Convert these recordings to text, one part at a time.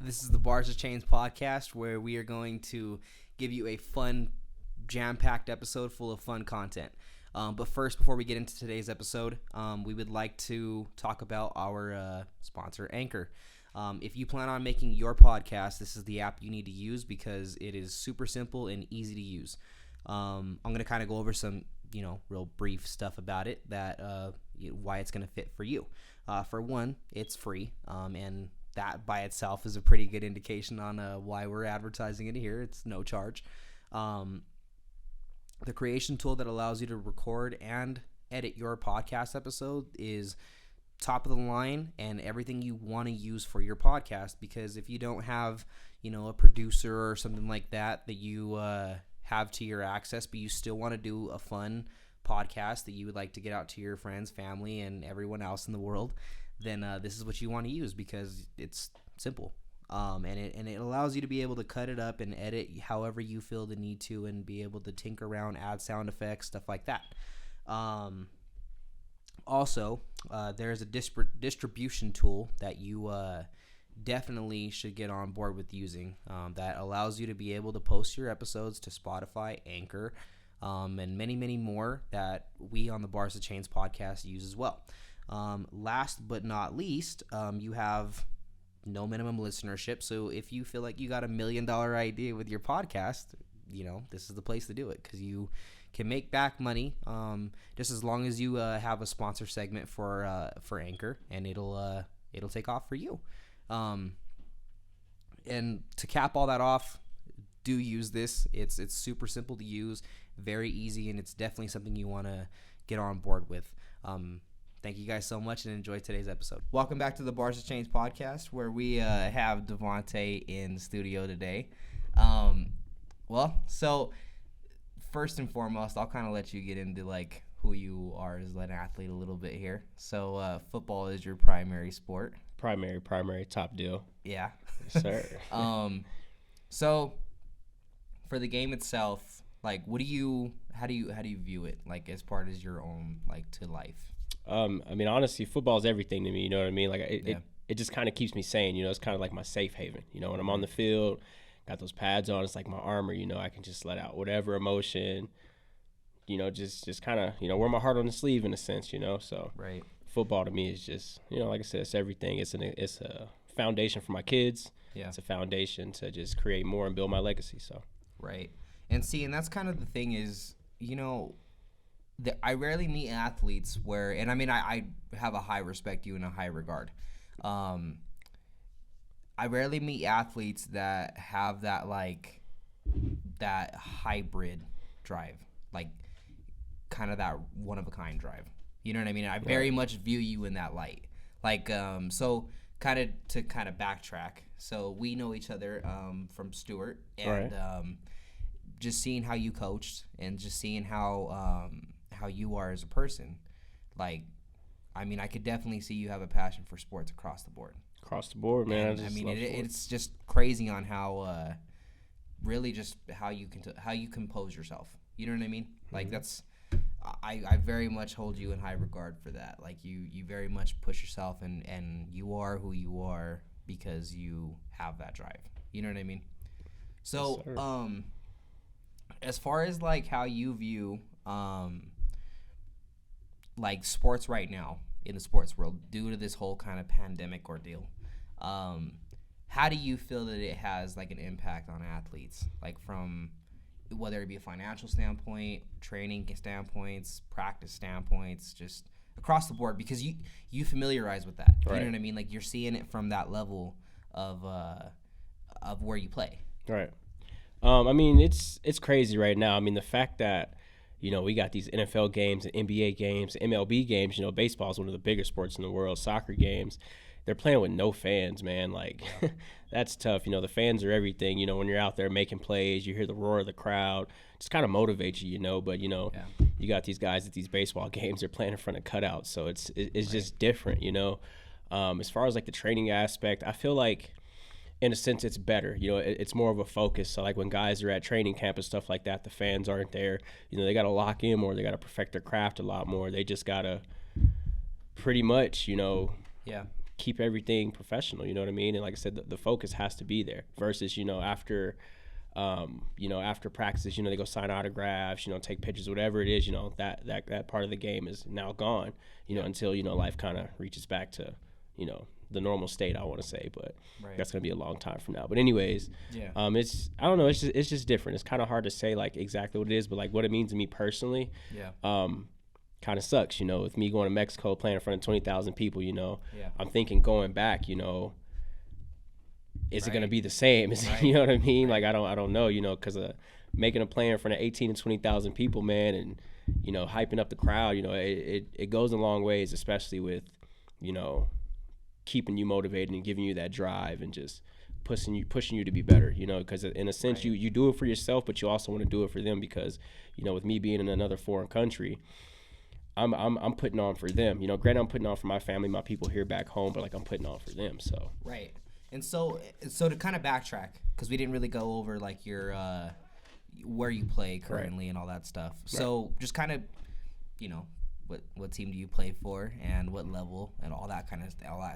This is the Bars of Chains podcast, where we are going to give you a fun, jam-packed episode full of fun content. But first, before we get into today's episode, we would like to talk about our sponsor, Anchor. If you plan on making your podcast, this is the app you need to use because it is super simple and easy to use. I'm going to kind of go over some, real brief stuff about it, that why it's going to fit for you. For one, it's free, and that by itself is a pretty good indication on why we're advertising it here. It's no charge. The creation tool that allows you to record and edit your podcast episode is top of the line and everything you want to use for your podcast, because if you don't have, a producer or something like that you have to your access, but you still want to do a fun podcast that you would like to get out to your friends, family, and everyone else in the world, then this is what you want to use because it's simple. And it allows you to be able to cut it up and edit however you feel the need to, and be able to tinker around, add sound effects, stuff like that. Also, there's a distribution tool that you definitely should get on board with using, that allows you to be able to post your episodes to Spotify, Anchor, and many, many more that we on the Bars of Chains podcast use as well. Last but not least, you have no minimum listenership. So if you feel like you got $1 million idea with your podcast, this is the place to do it, because you can make back money just as long as you have a sponsor segment for Anchor, and it'll take off for you. And to cap all that off, do use this. It's super simple to use, very easy, and it's definitely something you want to get on board with. Thank you guys so much, and enjoy today's episode. Welcome back to the Bars of Chains podcast, where we have Devante in studio today. So first and foremost, I'll kind of let you get into who you are as an athlete a little bit here. So football is your primary sport. Primary, top deal. Yeah. Yes, sir. So for the game itself, how do you view it, as part of your own to life? Honestly, football is everything to me. You know what I mean? It just kind of keeps me sane. It's kind of like my safe haven. When I'm on the field, got those pads on, it's like my armor. I can just let out whatever emotion. Just kind of wear my heart on the sleeve in a sense. So right. Football to me is just like I said, it's everything. It's a foundation for my kids. Yeah. It's a foundation to just create more and build my legacy. So right. And that's kind of the thing is, I rarely meet athletes where, and I have a high respect you and a high regard. I rarely meet athletes that have that that hybrid drive, kind of that one of a kind drive. You know what I mean? I very much view you in that light. So kind of backtrack. So we know each other from Stewart, and just seeing how you coached, and just seeing how you are as a person. I could definitely see you have a passion for sports across the board. Across the board, man. And, it's just crazy on how really just how you compose yourself. You know what I mean? Mm-hmm. That's I very much hold you in high regard for that. You very much push yourself, and you are who you are because you have that drive. You know what I mean? So Yes, as far as how you view sports right now in the sports world due to this whole kind of pandemic ordeal, how do you feel that it has an impact on athletes, from whether it be a financial standpoint, training standpoints, practice standpoints, just across the board, because you familiarize with that. Right. You know what I mean? You're seeing it from that level of where you play. Right. It's crazy right now. The fact that we got these NFL games and NBA games, MLB games. Baseball is one of the bigger sports in the world. Soccer games, they're playing with no fans, man. That's tough. The fans are everything. When you're out there making plays, you hear the roar of the crowd. Just kind of motivates you, But you got these guys at these baseball games. They're playing in front of cutouts, so it's just different, As far as the training aspect, I feel in a sense it's better. It's more of a focus. So when guys are at training camp and stuff like that, the fans aren't there. They got to lock in more. They got to perfect their craft a lot more. They just got to pretty much, keep everything professional. You know what I mean? And like I said, the focus has to be there versus, after practices, they go sign autographs, take pictures, whatever it is, that part of the game is now gone, until, life kind of reaches back to, the normal state, I want to say, but that's going to be a long time from now. But anyways, I don't know. It's just different. It's kind of hard to say like exactly what it is, but like what it means to me personally, kind of sucks, with me going to Mexico, playing in front of 20,000 people, I'm thinking going back, is it going to be the same? You know what I mean? Like, I don't know, because making a play in front of 18 and 20,000 people, man, and, hyping up the crowd, it goes a long ways, especially with, keeping you motivated and giving you that drive and just pushing you to be better, because in a sense you do it for yourself, but you also want to do it for them because, with me being in another foreign country, I'm putting on for them. Granted, I'm putting on for my family, my people here back home, but like I'm putting on for them. So right. And so to kind of backtrack, because we didn't really go over like your where you play currently and all that stuff. So just kind of, what team do you play for and what level and all that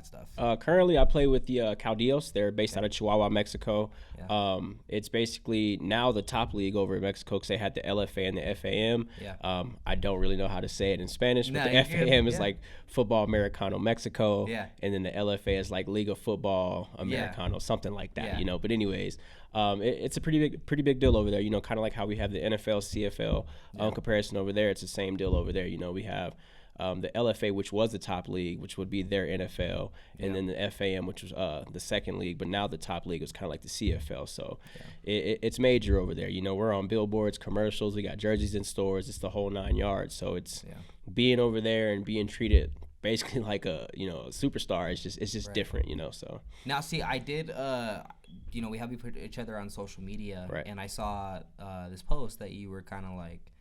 stuff? Currently, I play with the Caudillos. They're based out of Chihuahua, Mexico. Yeah. It's basically now the top league over in Mexico because they had the LFA and the FAM. Yeah. I don't really know how to say it in Spanish, but the FAM is like Football Americano Mexico. Yeah. And then the LFA is like Liga Football Americano, something like that, But anyways, it's a pretty big deal over there, kind of like how we have the NFL, CFL comparison over there. It's the same deal over there. We have the LFA, which was the top league, which would be their NFL, and then the FAM, which was the second league, but now the top league is kind of like the CFL. So it's major over there. We're on billboards, commercials, we got jerseys in stores, it's the whole 9 yards. So it's being over there and being treated basically like a superstar. It's just different, So now, see, I did we have you put each other on social media, and I saw this post that you were kind of like,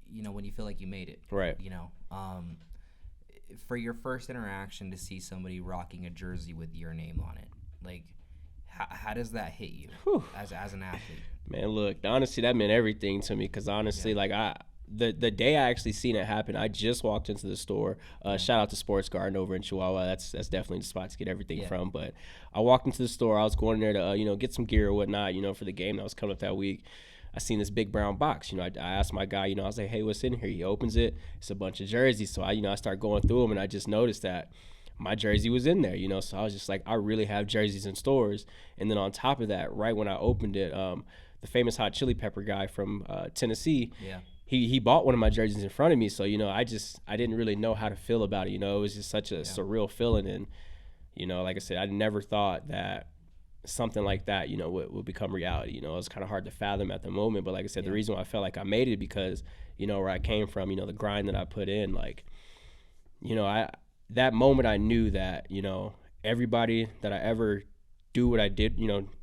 when you feel like you made it, for your first interaction to see somebody rocking a jersey with your name on it, like how does that hit you as an athlete? Man, look, honestly, that meant everything to me because honestly, like the day I actually seen it happen, I just walked into the store. Shout out to Sports Garden over in Chihuahua. That's definitely the spot to get everything from. But I walked into the store. I was going there to get some gear or whatnot, for the game that was coming up that week. I seen this big brown box. I asked my guy, I was like, hey, what's in here? He opens it. It's a bunch of jerseys. So I start going through them, and I just noticed that my jersey was in there. So I was just like, I really have jerseys in stores. And then on top of that, right when I opened it, the famous hot chili pepper guy from Tennessee. Yeah. He bought one of my jerseys in front of me, so I didn't really know how to feel about it. It was just such a surreal feeling, and like I said, I never thought that something like that would become reality. It was kind of hard to fathom at the moment, but like I said, the reason why I felt like I made it because where I came from, the grind that I put in, like that moment I knew that everybody that I ever do what I did,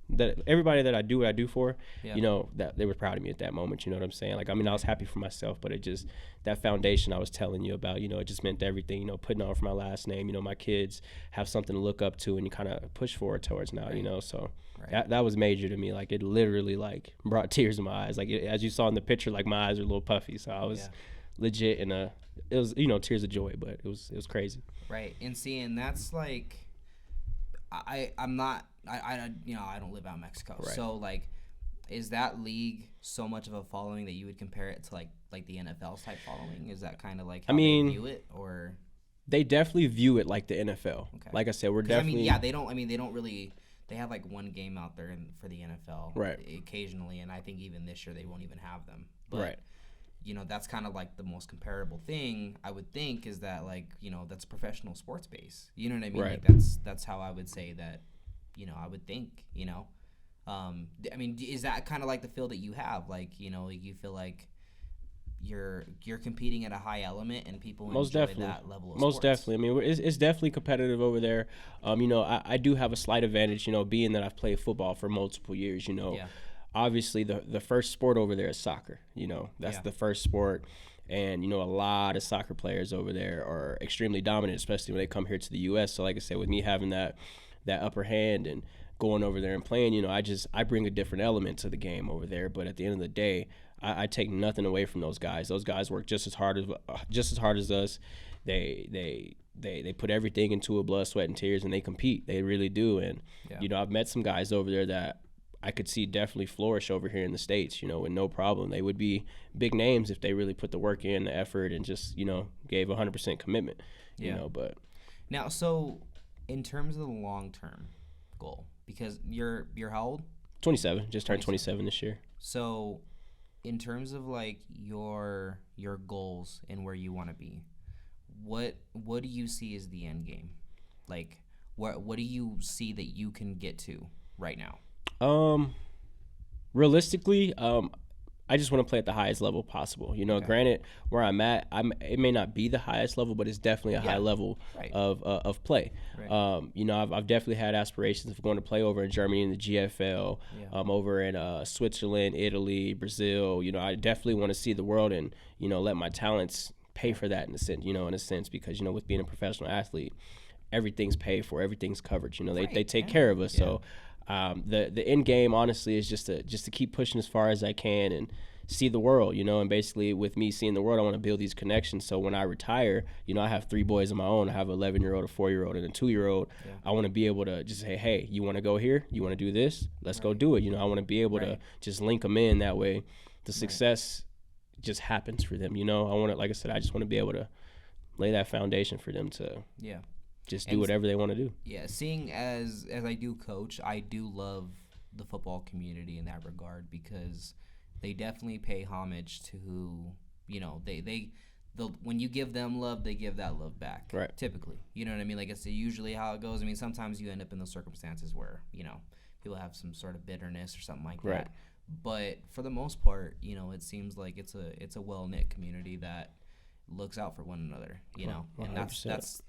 that everybody that I do what I do for, that they were proud of me at that moment. You know what I'm saying? Like, I mean, I was happy for myself, but it just, that foundation I was telling you about, it just meant everything, putting on for my last name, my kids have something to look up to and you kind of push forward towards now, so that was major to me. Like, it literally like brought tears in my eyes. Like, as you saw in the picture, like my eyes were a little puffy. So I was legit in it was, tears of joy, but it was crazy. Right. And seeing that's like, I don't live out in Mexico. Right. So like, is that league so much of a following that you would compare it to like the NFL's type following? Is that kind of like how they view it, or they definitely view it like the NFL? Okay. Like I said, we're definitely they don't really. They have like one game out there for the NFL occasionally, and I think even this year they won't even have them. But, that's kind of like the most comparable thing I would think is that like that's professional sports base. You know what I mean? Right. Like that's how I would say that. I would think, I mean, is that kind of like the feel that you have? Like, you feel like you're competing at a high element and people enjoy that level of sports. Most definitely. I mean, it's definitely competitive over there. I do have a slight advantage, being that I've played football for multiple years, Obviously, the first sport over there is soccer. That's the first sport. And, a lot of soccer players over there are extremely dominant, especially when they come here to the U.S. So, like I said, with me having that upper hand and going over there and playing, I bring a different element to the game over there. But at the end of the day, I take nothing away from those guys. Those guys work just as hard as us. They they put everything into it, blood, sweat, and tears, and they compete. They really do. And I've met some guys over there that I could see definitely flourish over here in the States, with no problem. They would be big names if they really put the work in, the effort, and just, gave 100% commitment, but. Now, so in terms of the long-term goal, because you're how old? 27, just turned 27 this year. So in terms of like your goals and where you want to be, what do you see as the end game? Like what do you see that you can get to right now? Realistically, I just want to play at the highest level possible. Granted, where I'm at, it may not be the highest level, but it's definitely a high level of play. Right. I've definitely had aspirations of going to play over in Germany in the GFL, over in Switzerland, Italy, Brazil. I definitely want to see the world and let my talents pay for that in a sense, because with being a professional athlete, everything's paid for, everything's covered. They take care of us. So. The end game, honestly, is just to keep pushing as far as I can and see the world, and basically with me seeing the world, I want to build these connections. So when I retire, I have 3 boys of my own. I have an 11-year-old, a 4-year-old, and a 2-year-old. I want to be able to just say, hey, you want to go here? You want to do this? Let's go do it. I want to be able to just link them in that way. The success just happens for them. I want to, like I said, I just want to be able to lay that foundation for them to just do whatever they want to do. Yeah, seeing as I do coach, I do love the football community in that regard, because they definitely pay homage to who, when you give them love, they give that love back. Right. Typically. You know what I mean? Like, it's usually how it goes. I mean, sometimes you end up in those circumstances where, people have some sort of bitterness or something like that. But for the most part, it seems like it's a well-knit community that looks out for one another, and that's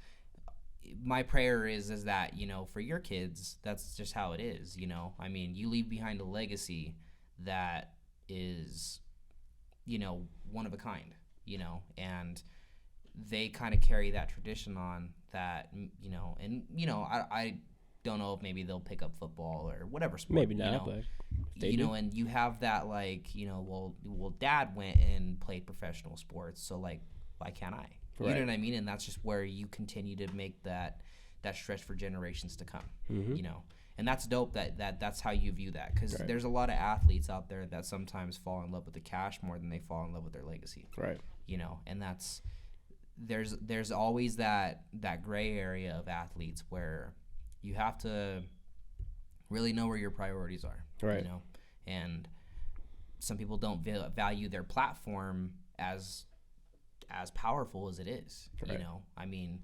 my prayer is that, for your kids, that's just how it is, I mean, you leave behind a legacy that is, one of a kind, and they kind of carry that tradition on that, and, I don't know if maybe they'll pick up football or whatever sport. Maybe not, but they do. And you have that, like, well, dad went and played professional sports, so, like, why can't I? You know what I mean? And that's just where you continue to make that stretch for generations to come, And that's dope that's how you view that, because there's a lot of athletes out there that sometimes fall in love with the cash more than they fall in love with their legacy. Right. And that's there's always that gray area of athletes where you have to really know where your priorities are. Right. And some people don't value their platform as powerful as it is. I mean,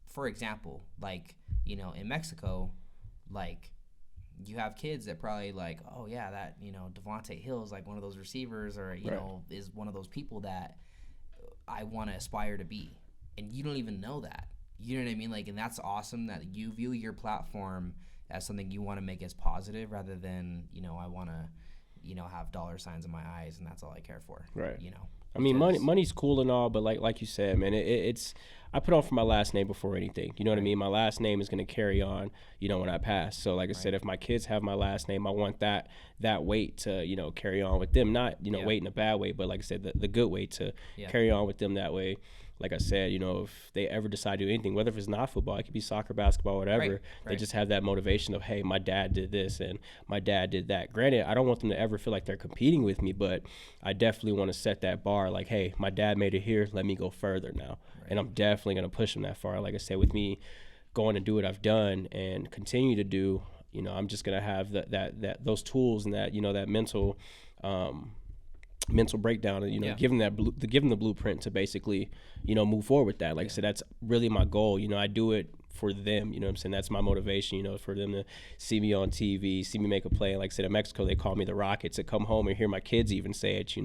for example, like, in Mexico, like, you have kids that probably like, oh yeah, that, Devante Hill is like one of those receivers, or is one of those people that I want to aspire to be, and you don't even know that. You know what I mean? Like, and that's awesome that you view your platform as something you want to make as positive, rather than, I want to, have dollar signs in my eyes and that's all I care for. Right. I mean, money's cool and all, but like you said, man, it's I put on for my last name before anything. You know what I mean? My last name is going to carry on, when I pass. So like I said, if my kids have my last name, I want that weight to, carry on with them. Not, weight in a bad way, but like I said, the good way to carry on with them that way. Like I said, if they ever decide to do anything, whether if it's not football, it could be soccer, basketball, whatever, they just have that motivation of, hey, my dad did this and my dad did that. Granted, I don't want them to ever feel like they're competing with me, but I definitely want to set that bar like, hey, my dad made it here, let me go further now. And I'm definitely going to push them that far. Like I said, with me going to do what I've done and continue to do, I'm just going to have that those tools and that, that mental breakdown and give them the blueprint to basically move forward with that. Like I said, that's really my goal. I do it for them, what I'm saying? That's my motivation, for them to see me on TV, see me make a play. And like I said, in Mexico they call me the Rocket. To come home and hear my kids even say it,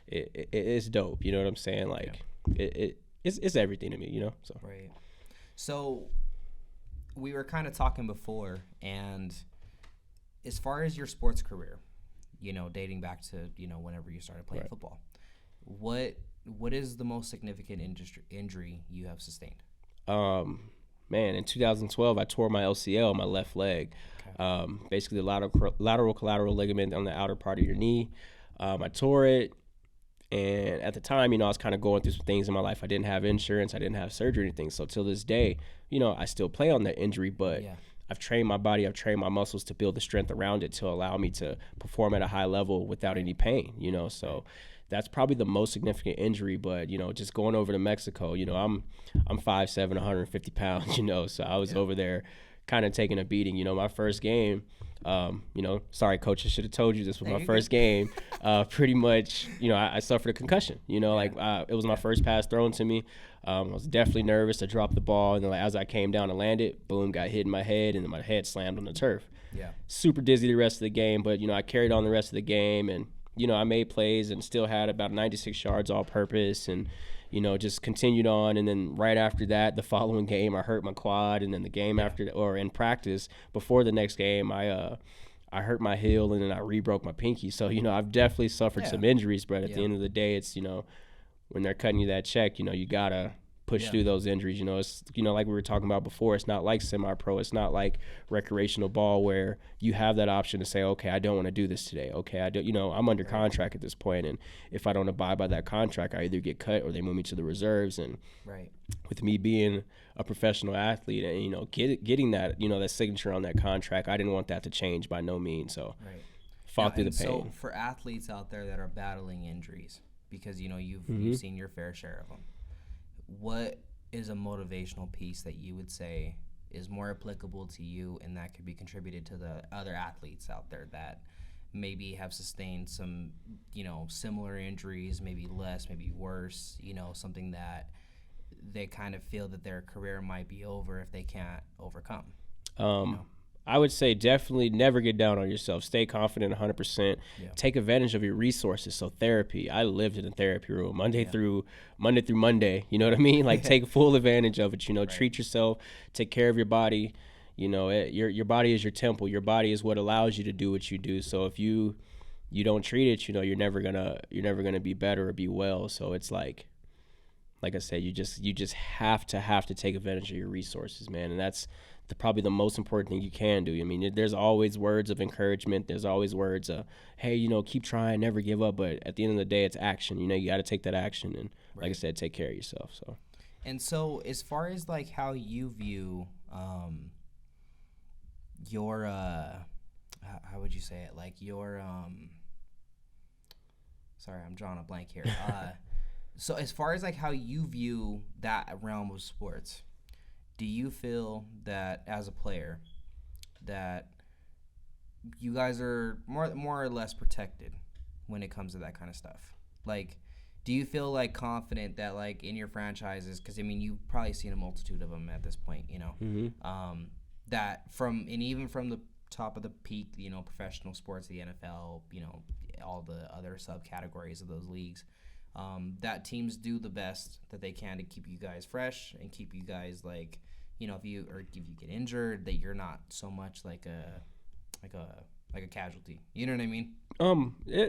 it's dope. You know what I'm saying? Like it's everything to me, so right. So we were kind of talking before, and as far as your sports career, dating back to, whenever you started playing football, what is the most significant injury you have sustained? Man, in 2012, I tore my LCL on my left leg. Okay. Basically the lateral collateral ligament on the outer part of your knee. I tore it. And at the time, I was kind of going through some things in my life. I didn't have insurance. I didn't have surgery or anything. So till this day, I still play on that injury, but I've trained my body, I've trained my muscles to build the strength around it to allow me to perform at a high level without any pain, So that's probably the most significant injury. But, just going over to Mexico, I'm 5'7", 150 pounds, so I was over there kind of taking a beating. My first game, sorry, coach, I should have told you this was my first game. Pretty much, I suffered a concussion, it was my first pass thrown to me. I was definitely nervous to drop the ball. And then as I came down to land it, boom, got hit in my head, and then my head slammed on the turf. Yeah. Super dizzy the rest of the game, but, I carried on the rest of the game, and, I made plays and still had about 96 yards all purpose, and, just continued on. And then right after that, the following game, I hurt my quad. And then the game after, or in practice before the next game, I hurt my heel, and then I re-broke my pinky. So, I've definitely suffered some injuries, but at the end of the day, it's, when they're cutting you that check, you got to push through those injuries. It's, like we were talking about before, it's not like semi-pro. It's not like recreational ball where you have that option to say, okay, I don't want to do this today. Okay, I don't, I'm under contract at this point, and if I don't abide by that contract, I either get cut or they move me to the reserves. And with me being a professional athlete and, getting that, that signature on that contract, I didn't want that to change by no means. So fought through the pain. So for athletes out there that are battling injuries, because, you've seen your fair share of them, what is a motivational piece that you would say is more applicable to you and that could be contributed to the other athletes out there that maybe have sustained some, similar injuries, maybe less, maybe worse, something that they kind of feel that their career might be over if they can't overcome? I would say definitely never get down on yourself. Stay confident 100%. Yeah. Take advantage of your resources. So therapy, I lived in a therapy room Monday through Monday. You know what I mean? Like take full advantage of it. Treat yourself. Take care of your body. Your body is your temple. Your body is what allows you to do what you do. So if you don't treat it, you're never gonna be better or be well. So it's like I said, you just have to take advantage of your resources, man. And that's probably the most important thing you can do. I mean, there's always words of encouragement. There's always words of, hey, keep trying, never give up. But at the end of the day, it's action. You got to take that action. And like I said, take care of yourself. So. And so as far as like how you view your, how would you say it? Like your, sorry, I'm drawing a blank here. So as far as like how you view that realm of sports, do you feel that as a player that you guys are more or less protected when it comes to that kind of stuff? Like, do you feel like confident that like in your franchises, because I mean you've probably seen a multitude of them at this point, that even from the top of the peak, professional sports, the NFL, all the other subcategories of those leagues, that teams do the best that they can to keep you guys fresh and keep you guys like, if you get injured, that you're not so much like a casualty. You know what I mean?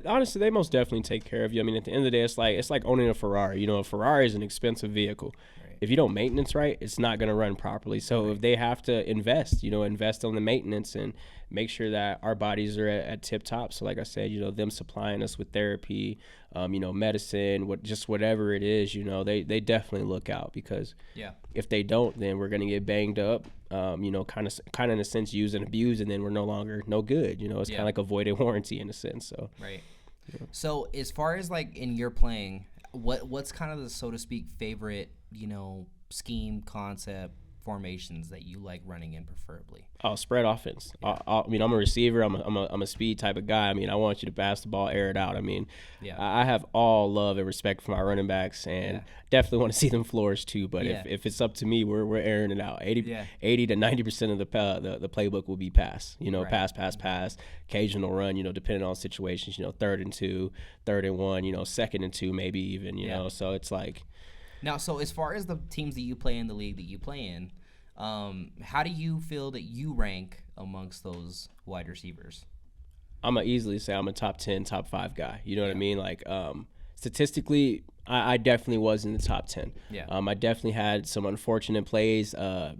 Honestly, they most definitely take care of you. I mean, at the end of the day, it's like owning a Ferrari. A Ferrari is an expensive vehicle. Right. If you don't maintenance right, it's not going to run properly. So if they have to invest on the maintenance and make sure that our bodies are at tip top. So like I said, them supplying us with therapy, medicine, whatever it is, they definitely look out, because if they don't, then we're going to get banged up, kind of in a sense use and abuse, and then we're no longer no good. It's kind of like a voided warranty in a sense. So right. So as far as like in your playing, what's kind of the, so to speak, favorite scheme, concept, formations that you like running in preferably? Oh, spread offense. I mean, I'm a receiver. I'm a speed type of guy. I mean, I want you to pass the ball, air it out. I mean, I have all love and respect for my running backs, and definitely want to see them flourish too. But if it's up to me, we're airing it out. 80 to 90% of the playbook will be pass. Pass. Occasional run. Depending on situations. 3rd and 2, 3rd and 1. 2nd and 2, maybe even. So it's like. Now, so as far as the teams that you play in, the league that you play in, how do you feel that you rank amongst those wide receivers? I'm going to easily say I'm a top 10, top 5 guy. You know what I mean? Like, statistically, I definitely was in the top 10. Yeah. I definitely had some unfortunate plays,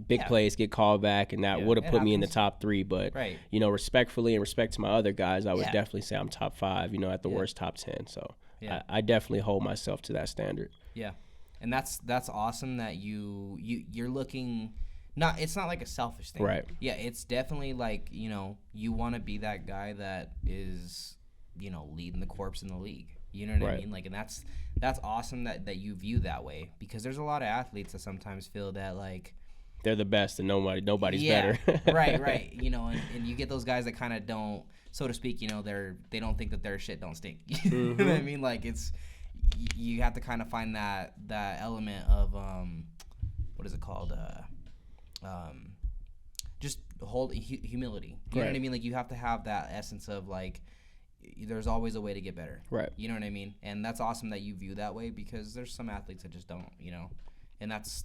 big plays get called back, and that would have put me in the top 3. But, respectfully and respect to my other guys, I would definitely say I'm top 5, at the worst top 10. So Yeah. I definitely hold myself to that standard. Yeah, and that's awesome that you're looking. Not it's not like a selfish thing. Right. Yeah, it's definitely like you want to be that guy that is leading the corps in the league. You know what I Right. mean? Like, and that's awesome that you view that way, because there's a lot of athletes that sometimes feel that like They're the best and nobody's yeah, better. right. And you get those guys that kind of don't, so to speak, they don't think that their shit don't stink. You know what I mean? Like, it's you have to kind of find that element of what is it called? Just humility. You know what I mean? Like, you have to have that essence of like, there's always a way to get better. Right. You know what I mean? And that's awesome that you view that way, because there's some athletes that just don't. And that's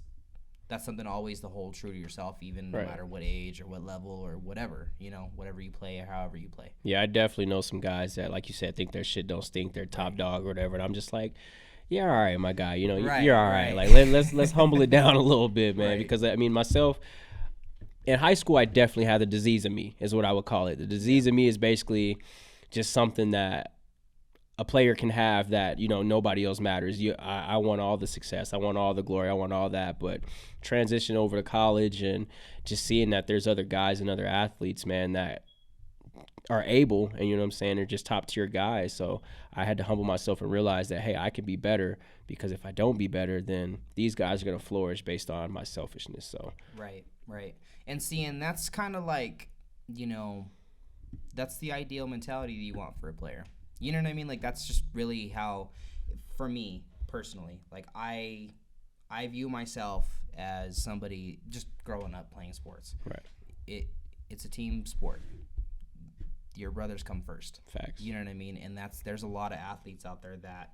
something always to hold true to yourself, even no matter what age or what level or whatever, whatever you play or however you play. Yeah, I definitely know some guys that, like you said, think their shit don't stink, they're top dog or whatever, and I'm just like, yeah, all right, my guy, you're all right. Like, let's humble it down a little bit, man, because I mean, myself, in high school, I definitely had the disease of me, is what I would call it. The disease of me is basically just something that a player can have that nobody else matters. I want all the success, I want all the glory, I want all that. But transition over to college and just seeing that there's other guys and other athletes, man, that are able, and you know what I'm saying, they're just top tier guys. So I had to humble myself and realize that, hey, I can be better, because if I don't be better, then these guys are gonna flourish based on my selfishness. So right. And seeing that's kind of like that's the ideal mentality that you want for a player. You know what I mean? Like, that's just really how, for me personally, like I view myself as somebody just growing up playing sports. Right. It's a team sport. Your brothers come first. Facts. You know what I mean? And there's a lot of athletes out there that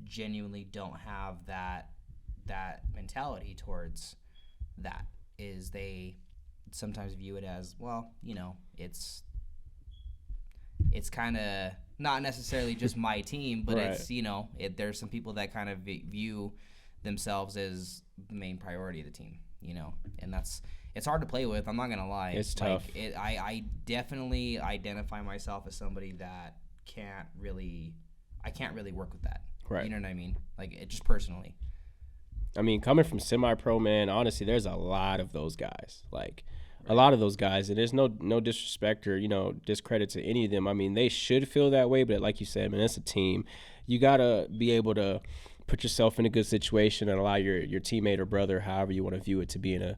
genuinely don't have that mentality towards that. Is they sometimes view it as, well, it's kind of not necessarily just my team, but right. It's there's some people that kind of view themselves as the main priority of the team, and it's hard to play with. I'm not gonna lie, it's tough. I definitely identify myself as somebody that I can't really work with that. Right. You know what I mean? Like, it just personally. I mean, coming from semi-pro, man, honestly, there's a lot of those guys. Like, a lot of those guys, and there's no disrespect or discredit to any of them. I mean, they should feel that way, but like you said, man, it's a team. You gotta be able to put yourself in a good situation and allow your teammate or brother, however you want to view it, to be in a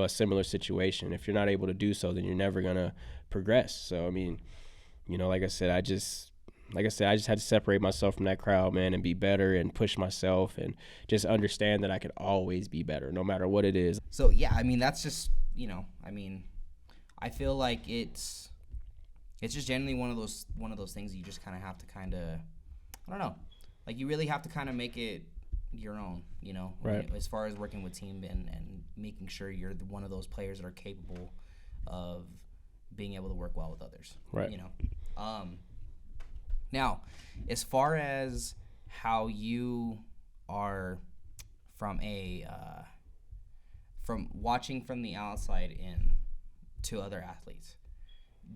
similar situation. If you're not able to do so, then you're never gonna progress. So I mean, like I said, I just had to separate myself from that crowd, man, and be better and push myself and just understand that I could always be better, no matter what it is. So yeah, I mean, that's just I feel like it's just generally one of those things you just kind of have to I don't know, like, you really have to kind of make it your own, right. As far as working with team and making sure you're one of those players that are capable of being able to work well with others, right. Now, as far as how you are from watching from the outside in to other athletes,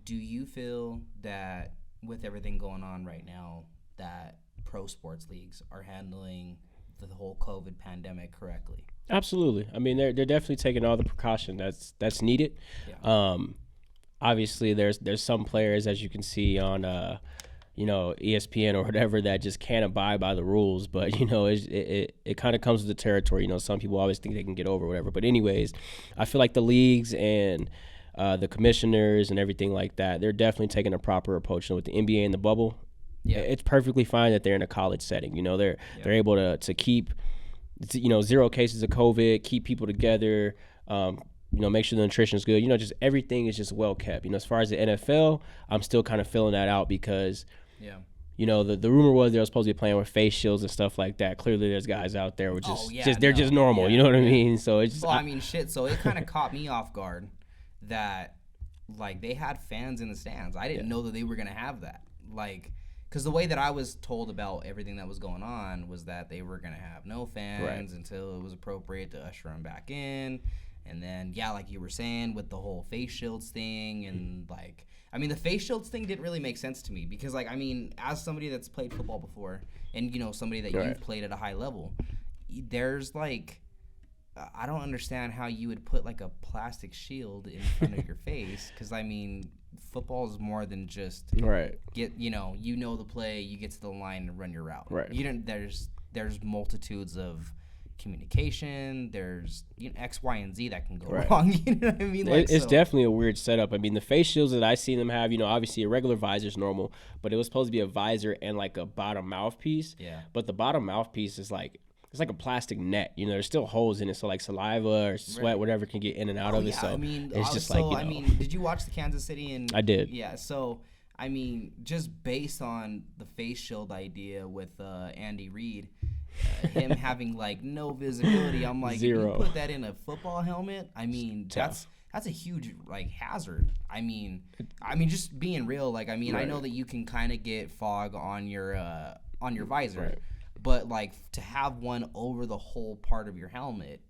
do you feel that with everything going on right now that pro sports leagues are handling the whole COVID pandemic correctly? Absolutely. I mean, they're definitely taking all the precaution that's needed. Yeah. Obviously, there's some players, as you can see on ESPN or whatever, that just can't abide by the rules. But it kind of comes with the territory. Some people always think they can get over whatever. But anyways, I feel like the leagues and the commissioners and everything like that, they're definitely taking a proper approach. With the NBA and the bubble, yeah, it's perfectly fine that they're in a college setting. They're able to keep 0 cases of COVID, keep people together. Make sure the nutrition is good. Just everything is just well kept. As far as the NFL, I'm still kind of filling that out because, the rumor was they were supposed to be playing with face shields and stuff like that. Clearly, there's guys out there with just normal. You know what I mean? So it's just. Well, I mean, shit. So it kind of caught me off guard that, like, they had fans in the stands. I didn't know that they were gonna have that. Like, because the way that I was told about everything that was going on was that they were gonna have no fans until it was appropriate to usher them back in. And then, yeah, like you were saying with the whole face shields thing and, like, I mean, the face shields thing didn't really make sense to me because, like, I mean, as somebody that's played football before and, you know, somebody that you've played at a high level, there's, like, I don't understand how you would put, like, a plastic shield in front of your face because, I mean, football is more than just you know the play, you get to the line and run your route. Right. You don't, there's multitudes of communication, there's X, Y, and Z that can go wrong. You know what I mean? Like, it's definitely a weird setup. I mean, the face shields that I seen them have, you know, obviously a regular visor is normal, but it was supposed to be a visor and like a bottom mouthpiece. Yeah. But the bottom mouthpiece is like, it's like a plastic net. You know, there's still holes in it, so like saliva or sweat, whatever, can get in and out of it. So I mean, it's just so, like, you know. I mean, did you watch the Kansas City? And I did. Yeah. So I mean, just based on the face shield idea with Andy Reid. Him having like no visibility, I'm like, Zero. If you put that in a football helmet, I mean, that's a huge like hazard. I mean, just being real, like, I mean, I know that you can kind of get fog on your visor, but like to have one over the whole part of your helmet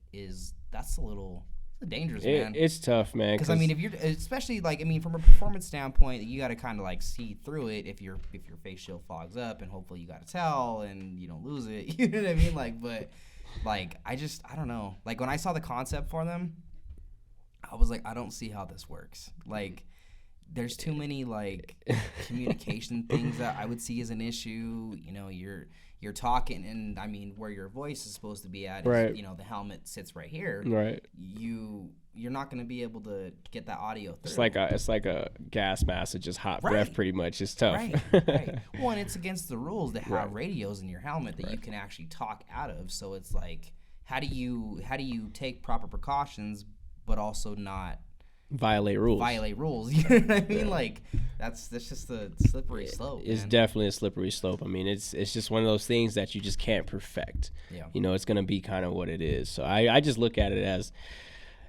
that's a little dangerous, man. It's tough, man. Because I mean, if you're especially like, I mean, from a performance standpoint, you got to kind of like see through it if your face shield fogs up, and hopefully you got to tell and you don't lose it. You know what I mean? Like, but like I don't know. Like when I saw the concept for them, I was like, I don't see how this works. Like, there's too many like communication things that I would see as an issue. You know, you're talking, and I mean, where your voice is supposed to be at is, you know, the helmet sits right here. Right. You're not going to be able to get that audio through. It's like a gas mask, it's just hot breath, pretty much. It's tough. Right. Well, and it's against the rules to have radios in your helmet that you can actually talk out of. So it's like, how do you take proper precautions, but also not violate rules? You know what I mean? Like that's just a slippery slope. It's man. Definitely a slippery slope. I mean, it's just one of those things that you just can't perfect. Yeah. You know, it's gonna be kind of what it is. So I just look at it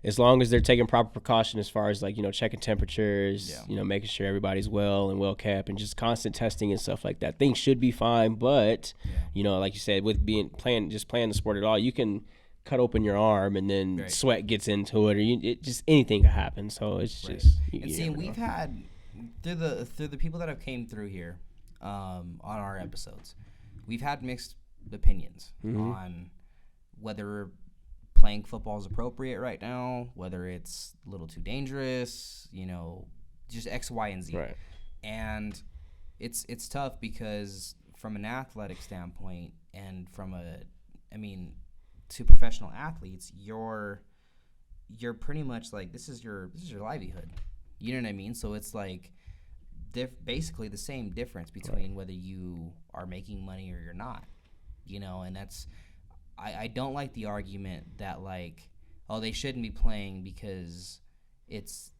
as long as they're taking proper precaution as far as like, you know, checking temperatures, you know, making sure everybody's well and well kept, and just constant testing and stuff like that, things should be fine. But you know, like you said, with playing the sport at all, you can cut open your arm and then sweat gets into it, or just anything can happen. So it's just and see, we've had through the people that have came through here on our episodes, we've had mixed opinions on whether playing football is appropriate right now, whether it's a little too dangerous, you know, just X, Y, and Z. Right. And it's tough because from an athletic standpoint and to professional athletes, you're pretty much like, this is your livelihood. You know what I mean? So it's like basically the same difference between whether you are making money or you're not. You know, and that's I don't like the argument that like, oh, they shouldn't be playing because it's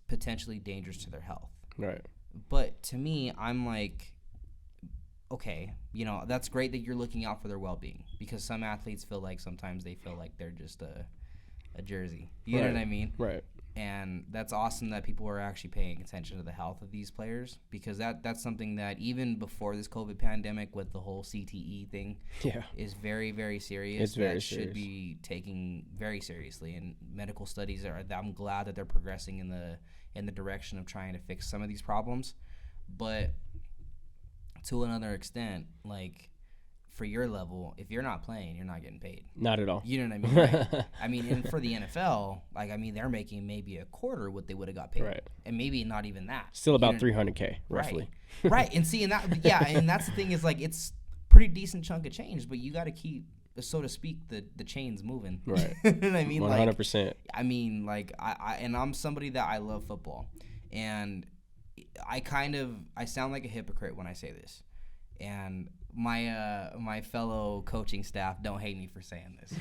potentially dangerous to their health. Right. But to me, I'm like, okay, you know, that's great that you're looking out for their well-being, because some athletes sometimes they feel like they're just a jersey. You know what I mean? Right. And that's awesome that people are actually paying attention to the health of these players, because that's something that even before this COVID pandemic with the whole CTE thing is very, very serious. It's very serious. Should be taken very seriously, and medical studies I'm glad that they're progressing in the direction of trying to fix some of these problems. But to another extent, like, for your level, if you're not playing, you're not getting paid. Not at all. You know what I mean? Right? I mean, and for the NFL, like, I mean, they're making maybe a quarter what they would have got paid. Right. And maybe not even that. Still about $300K, roughly. Right. And see, and that's the thing, is like, it's pretty decent chunk of change, but you got to keep, so to speak, the chains moving. Right. You know what I mean? 100%. Like, I mean, like, and I'm somebody that I love football, and I sound like a hypocrite when I say this. And my fellow coaching staff don't hate me for saying this,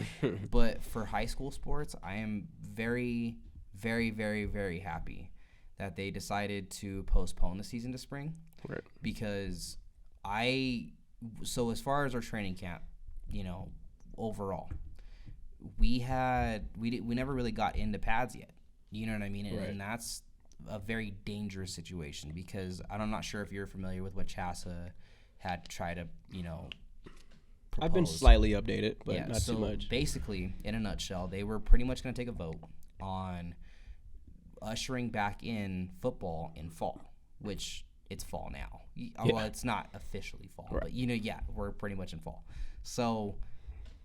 but for high school sports, I am very, very, very, very happy that they decided to postpone the season to spring. Right. Because so as far as our training camp, you know, overall, we never really got into pads yet. You know what I mean? And that's a very dangerous situation, because I'm not sure if you're familiar with what CHASA had to try to, you know, propose. I've been slightly updated, but not too much. Basically, in a nutshell, they were pretty much going to take a vote on ushering back in football in fall, which it's fall now. Well, it's not officially fall, but we're pretty much in fall. So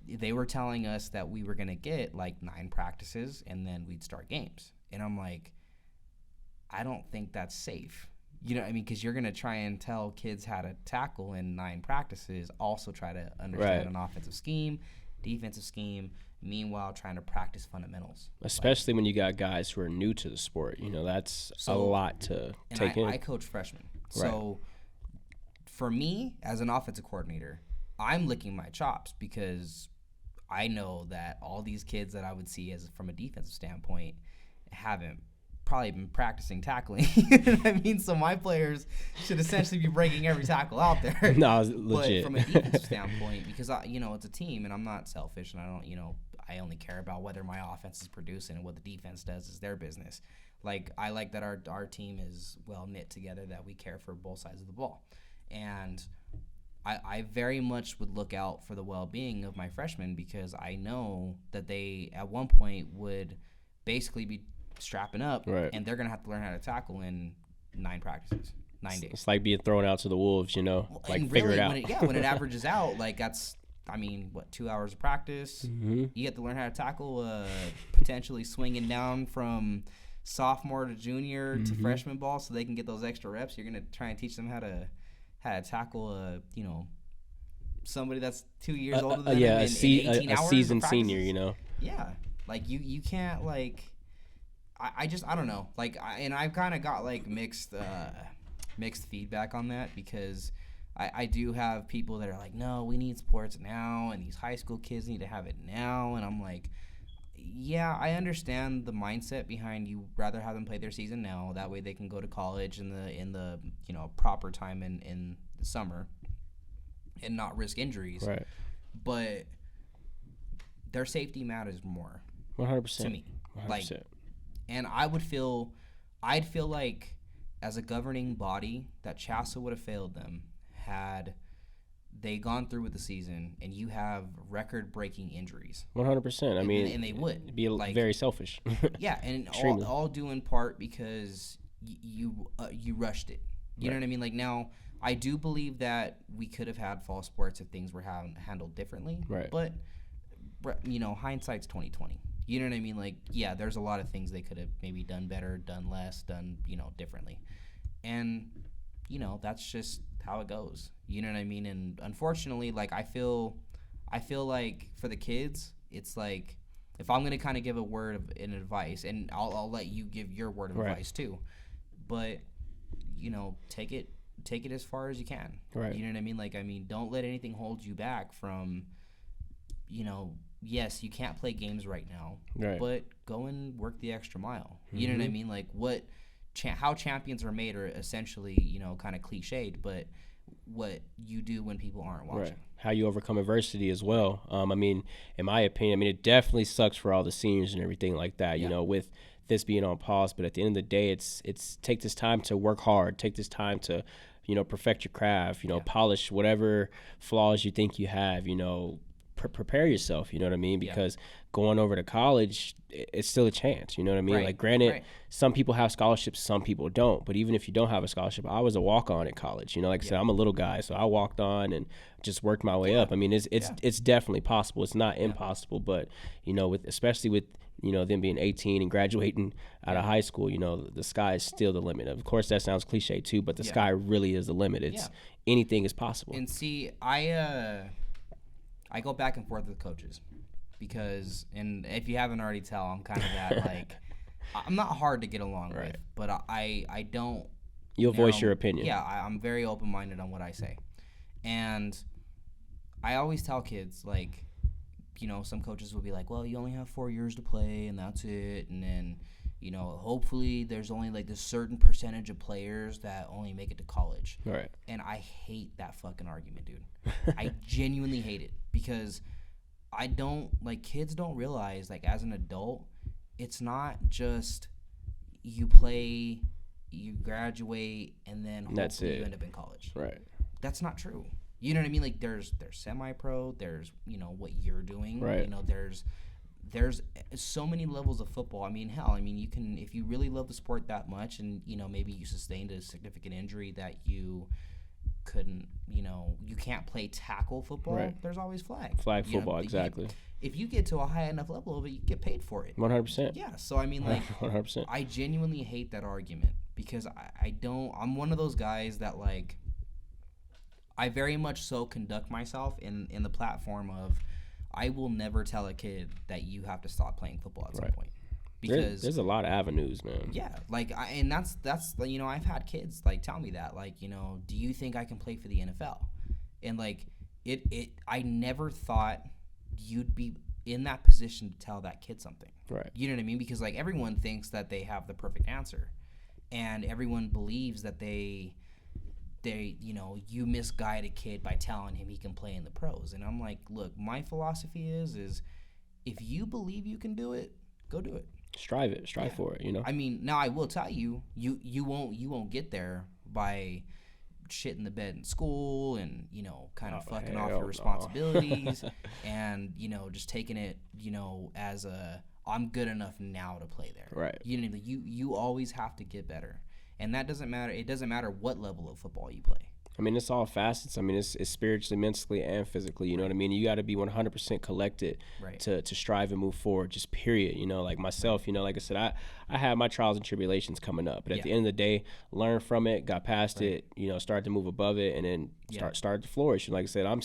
they were telling us that we were going to get like 9 practices and then we'd start games. And I'm like, I don't think that's safe. You know what I mean? Because you're going to try and tell kids how to tackle in 9 practices, also try to understand an offensive scheme, defensive scheme, meanwhile trying to practice fundamentals. Especially when you got guys who are new to the sport. That's a lot to take in. I coach freshmen. So for me, as an offensive coordinator, I'm licking my chops because I know that all these kids that I would see as from a defensive standpoint haven't probably been practicing tackling. You know what I mean? So my players should essentially be breaking every tackle out there. No, legit. But from a defensive standpoint, because it's a team and I'm not selfish and I don't, I only care about whether my offense is producing and what the defense does is their business. Like I like that our team is well knit together, that we care for both sides of the ball. And I very much would look out for the well-being of my freshmen because I know that they at one point would basically be strapping up and they're going to have to learn how to tackle in 9 practices, 9 days. It's like being thrown out to the wolves, like figure it out. When it averages out, like that's, 2 hours of practice. Mm-hmm. You get to learn how to tackle, potentially swinging down from sophomore to junior to freshman ball so they can get those extra reps. You're going to try and teach them how to tackle somebody that's 2 years older than them in 18 hours. A seasoned senior, Yeah, like you can't like. I don't know. Like, and I've kind of got like mixed feedback on that because I do have people that are like, no, we need sports now, and these high school kids need to have it now, and I'm like, yeah, I understand the mindset behind you rather have them play their season now. That way they can go to college in the proper time in the summer and not risk injuries. Right. But their safety matters more. 100% to me. 100%. Like, and I'd feel like as a governing body that CHSAA would have failed them had they gone through with the season and you have record-breaking injuries. 100%. And they would be very selfish. Yeah, and all due in part because you rushed it. You know what I mean? Like now, I do believe that we could have had fall sports if things were handled differently. Right. But hindsight's 20/20. You know what I mean? Like, yeah, there's a lot of things they could have maybe done better, done less, done differently, and that's just how it goes. You know what I mean? And unfortunately, like I feel like for the kids, it's like if I'm gonna kind of give a word of an advice, and I'll let you give your word of advice too, but take it as far as you can. Right. You know what I mean? Like don't let anything hold you back from yes, you can't play games right now, but go and work the extra mile. You know what I mean? Like how champions are made are essentially, kind of cliched, but what you do when people aren't watching. Right. How you overcome adversity as well. In my opinion, it definitely sucks for all the seniors and everything like that, with this being on pause. But at the end of the day, it's take this time to work hard, take this time to, perfect your craft, polish whatever flaws you think you have, prepare yourself, you know what I mean? Because going over to college, it's still a chance, you know what I mean? Like, granted, some people have scholarships, some people don't. But even if you don't have a scholarship, I was a walk-on at college. Like I said, I'm a little guy, so I walked on and just worked my way up. It's definitely possible. It's not impossible, but especially with them being 18 and graduating out of high school, the sky is still the limit. Of course, that sounds cliche too, but the sky really is the limit. It's anything is possible. And see, I go back and forth with coaches because, and if you haven't already tell, I'm kind of that like, I'm not hard to get along with, but I don't. You'll voice your opinion. Yeah, I'm very open-minded on what I say. And I always tell kids, like, some coaches will be like, well, you only have 4 years to play and that's it. And then, hopefully there's only like this certain percentage of players that only make it to college. Right. And I hate that fucking argument, dude. I genuinely hate it because kids don't realize, like, as an adult, it's not just you play, you graduate, and then hopefully you end up in college. Right. That's not true. You know what I mean? Like, there's semi-pro, there's, what you're doing. Right. There's there's so many levels of football. I mean, hell, I mean, you can, if you really love the sport that much, and maybe you sustained a significant injury that you couldn't, you can't play tackle football. Right. There's always flag football. Exactly. If you get to a high enough level of it, you get paid for it. 100%. Yeah. So I mean, like, 100%. I genuinely hate that argument because I'm one of those guys that, like, I very much so conduct myself in the platform of, I will never tell a kid that you have to stop playing football at some point. Because there's a lot of avenues, man. Yeah, like, and that's I've had kids like tell me that, like, do you think I can play for the NFL? And like I never thought you'd be in that position to tell that kid something. Right. You know what I mean? Because like everyone thinks that they have the perfect answer, and everyone believes that they you misguide a kid by telling him he can play in the pros. And I'm like, look, my philosophy is if you believe you can do it, go do it. Strive for it, I mean, now I will tell you, you won't get there by shitting the bed in school and, kind of fucking off your responsibilities and, just taking it, as I'm good enough now to play there. Right. You always have to get better. And that doesn't matter. It doesn't matter what level of football you play. I mean, it's all facets. I mean, it's spiritually, mentally, and physically. You know what I mean? You got to be 100% collected to strive and move forward, just period. Like myself, like I said, I had my trials and tribulations coming up. But at the end of the day, learned from it, got past it, started to move above it, and then started to flourish. And like I said, I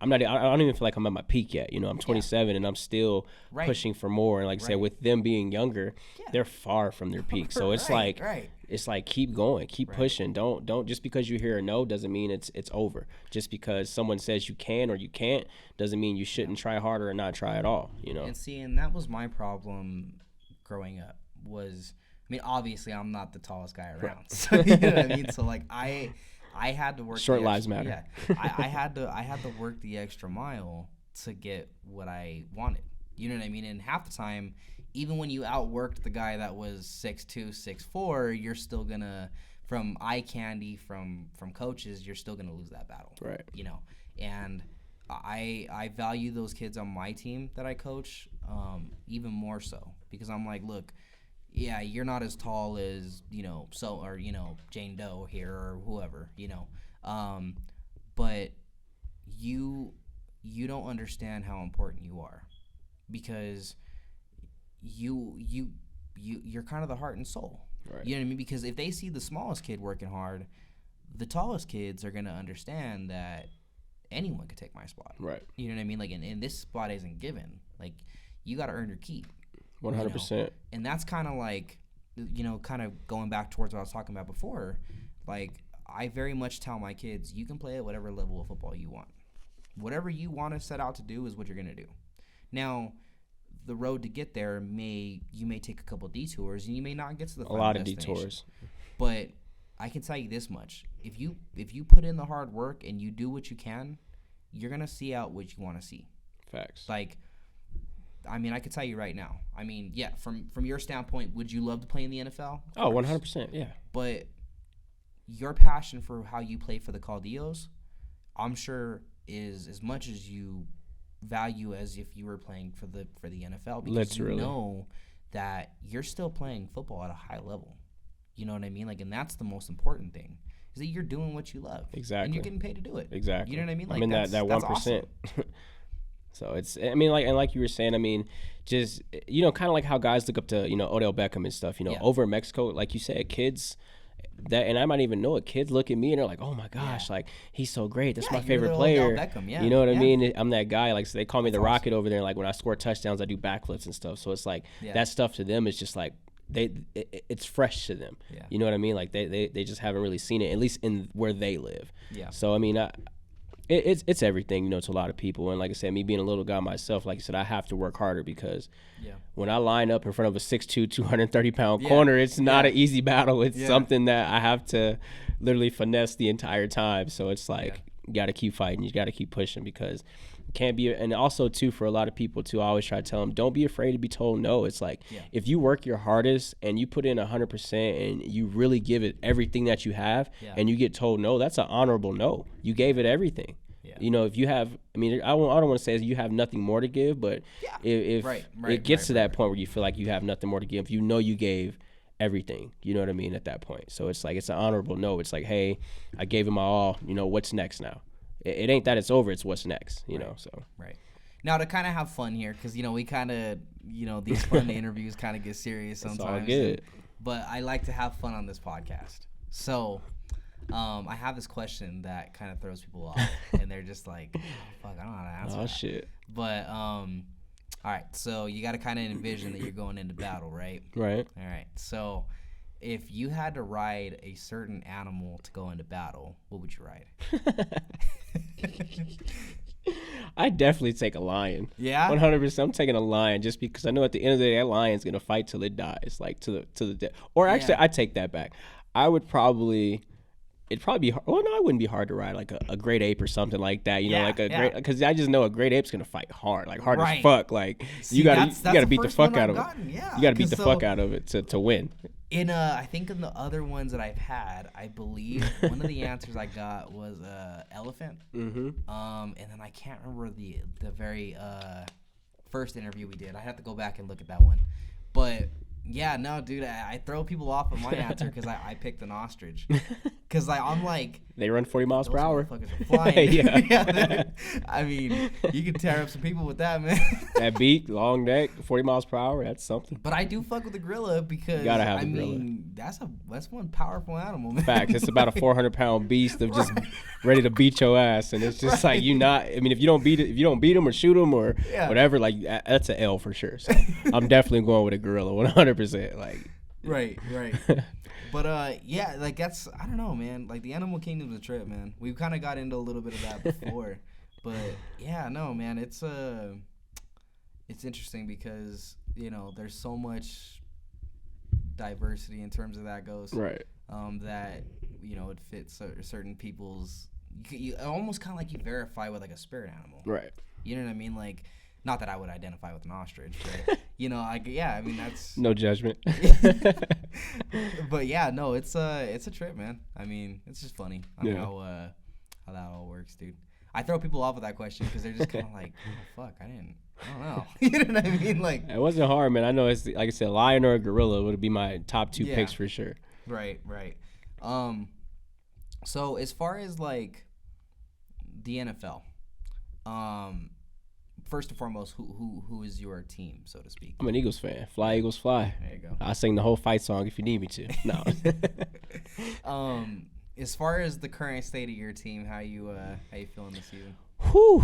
don't even feel like I'm at my peak yet. I'm 27 and I'm still pushing for more. And like I said, with them being younger, they're far from their peak. So it's it's like keep going, keep pushing. Don't just because you hear a no doesn't mean it's over. Just because someone says you can or you can't doesn't mean you shouldn't try harder or not try at all. And that was my problem growing up. Obviously I'm not the tallest guy around. So, you know what I mean? So like I had to work. Short lives matter. Yeah, I had to work the extra mile to get what I wanted. You know what I mean? And half the time, even when you outworked the guy that was 6'2", 6'4", you're still gonna, from eye candy from coaches, you're still gonna lose that battle. Right. And I value those kids on my team that I coach even more so, because I'm like, look, yeah, you're not as tall as, Jane Doe here or whoever, but you don't understand how important you are, because you're kind of the heart and soul. Right. You know what I mean? Because if they see the smallest kid working hard, the tallest kids are going to understand that anyone could take my spot. Right. You know what I mean? Like, and this spot isn't given. Like, you got to earn your keep. 100%. And that's kind of like, kind of going back towards what I was talking about before. Like, I very much tell my kids, you can play at whatever level of football you want. Whatever you want to set out to do is what you're going to do. Now, the road to get there you may take a couple detours, and you may not get to the final destination. A lot of detours. But I can tell you this much: if you put in the hard work and you do what you can, you're gonna see out what you want to see. Facts. Like, I mean, I can tell you right now. I mean, yeah, from your standpoint, would you love to play in the NFL? Oh, 100%, yeah. But your passion for how you play for the Caudillos, I'm sure, is as much as you value as if you were playing for the NFL, because Literally. You know that you're still playing football at a high level. You know what I mean? Like, and that's the most important thing, is that you're doing what you love. Exactly. And you're getting paid to do it. Exactly. You know what I mean? Like, I mean, that 1%. Awesome. So it's, I mean, like you were saying, I mean, just, kind of like how guys look up to, Odell Beckham and stuff, over in Mexico, like you said, kids that, and I might even know it, kids look at me and they're like, oh my gosh, like, he's so great. That's my favorite player. Odell Beckham, you know what I mean? I'm that guy. Like, so they call me the Rocket over there. Like, when I score touchdowns, I do backflips and stuff. So it's like, that stuff to them is just like, it's fresh to them. Yeah. You know what I mean? Like, they just haven't really seen it, at least in where they live. Yeah. So I mean, it's everything, to a lot of people. And like I said, me being a little guy myself, like I said, I have to work harder, because when I line up in front of a 6'2", 230-pound corner, it's not an easy battle. It's something that I have to literally finesse the entire time. So it's like, you got to keep fighting. You got to keep pushing, because can't be. And also too, for a lot of people too, I always try to tell them, don't be afraid to be told no. It's like, if you work your hardest and you put in 100% and you really give it everything that you have, and you get told no, that's an honorable no. You gave it everything. You know, if you have, I mean, I don't want to say you have nothing more to give, but if it gets to that point where you feel like you have nothing more to give, you know you gave everything, you know what I mean, at that point. So it's like, it's an honorable no. It's like, hey, I gave it my all, you know, what's next now? It ain't that it's over, it's what's next, you know, so. Right. Now, to kind of have fun here, because, you know, we kind of, you know, these fun interviews kind of get serious sometimes. It's all good. But I like to have fun on this podcast. So I have this question that kind of throws people off, and they're just like, oh, fuck, I don't know how to answer that. Shit. But, all right, so you got to kind of envision that you're going into battle, right? Right. All right, so if you had to ride a certain animal to go into battle, what would you ride? I'd definitely take a lion. Yeah? 100%. I'm taking a lion just because I know at the end of the day, that lion's going to fight till it dies, like to the death. Or actually, I take that back. I would probably... It'd probably be well, no, it wouldn't be hard to ride like a great ape or something like that. You know, like a great, because I just know a great ape's gonna fight hard, like hard as fuck. Like you gotta beat the fuck out of it. You gotta beat the fuck out of it to win. I think in the other ones that I've had, I believe one of the answers I got was elephant. Mm-hmm. And then I can't remember the very first interview we did. I have to go back and look at that one, but. Yeah, no, dude, I throw people off of my answer because I picked an ostrich. Because I'm like... They run 40 miles per hour. Those motherfuckers are flying. Yeah, I mean, you can tear up some people with that, man. That beak, long neck, 40 miles per hour, that's something. But I do fuck with the gorilla because, you gotta have a gorilla. mean, that's one powerful animal, man. Facts, it's about a 400-pound beast of just ready to beat your ass. And it's just like, if you don't beat him or shoot him or whatever, like, that's an L for sure. So I'm definitely going with a gorilla, 100%. Like, right. But yeah, like that's, I don't know, man. Like the animal kingdom's a trip, man. We've kind of got into a little bit of that before, but yeah, no, man. It's interesting because you know there's so much diversity in terms of that goes. Right. That you know it fits certain people's. You almost kind of like you verify with like a spirit animal. Right. You know what I mean? Like. Not that I would identify with an ostrich, but, you know, I mean, that's... No judgment. But, yeah, no, it's a trip, man. I mean, it's just funny on how that all works, dude. I throw people off with that question because they're just kind of like, oh, fuck, I don't know. You know what I mean? Like, it wasn't hard, man. I know it's, like I said, a lion or a gorilla would be my top two picks for sure. Right. So, as far as, like, the NFL, first and foremost, who is your team, so to speak? I'm an Eagles fan. Fly, Eagles, fly. There you go. I sing the whole fight song if you need me to. No. As far as the current state of your team, how you feeling this season? Whew.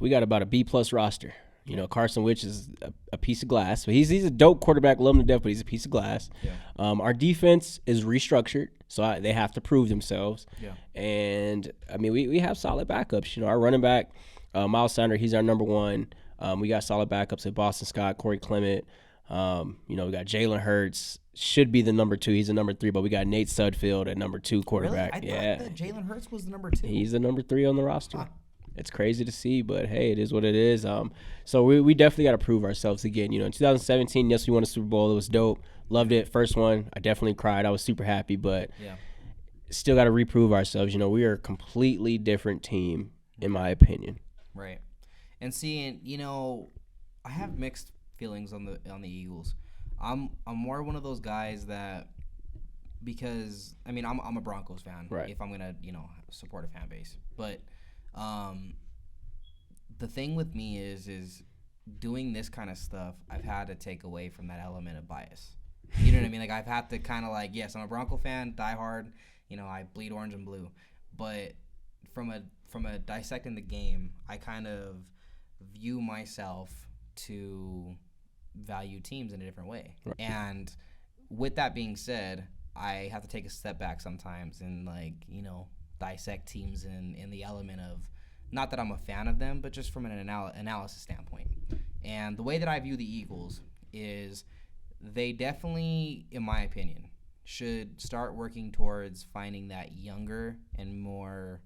We got about a B+ roster. You know, Carson Wentz is a piece of glass. So he's a dope quarterback, love him to death, but he's a piece of glass. Yeah. Our defense is restructured, so they have to prove themselves. Yeah. And I mean, we have solid backups. You know, our running back. Miles Sanders, he's our number one. We got solid backups at Boston Scott, Corey Clement. You know, we got Jalen Hurts, should be the number 2. He's the number 3, but we got Nate Sudfeld at number 2 quarterback. Really? I thought that Jalen Hurts was the number 2. He's the number 3 on the roster. Huh. It's crazy to see, but hey, it is what it is. So we definitely got to prove ourselves again. You know, in 2017, yes, we won a Super Bowl. It was dope. Loved it. First one, I definitely cried. I was super happy, but still got to reprove ourselves. You know, we are a completely different team, in my opinion. Right. And seeing, you know, I have mixed feelings on the Eagles. I'm more one of those guys that, because I mean I'm a Broncos fan. Right. If I'm gonna, you know, support a fan base. But the thing with me is doing this kind of stuff, I've had to take away from that element of bias. You know what I mean? Like I've had to kind of like, yes, I'm a Bronco fan, die hard, you know, I bleed orange and blue. But from a dissecting the game, I kind of view myself to value teams in a different way. Right. And with that being said, I have to take a step back sometimes and, like, you know, dissect teams in the element of, not that I'm a fan of them, but just from an analysis standpoint. And the way that I view the Eagles is they definitely, in my opinion, should start working towards finding that younger and more,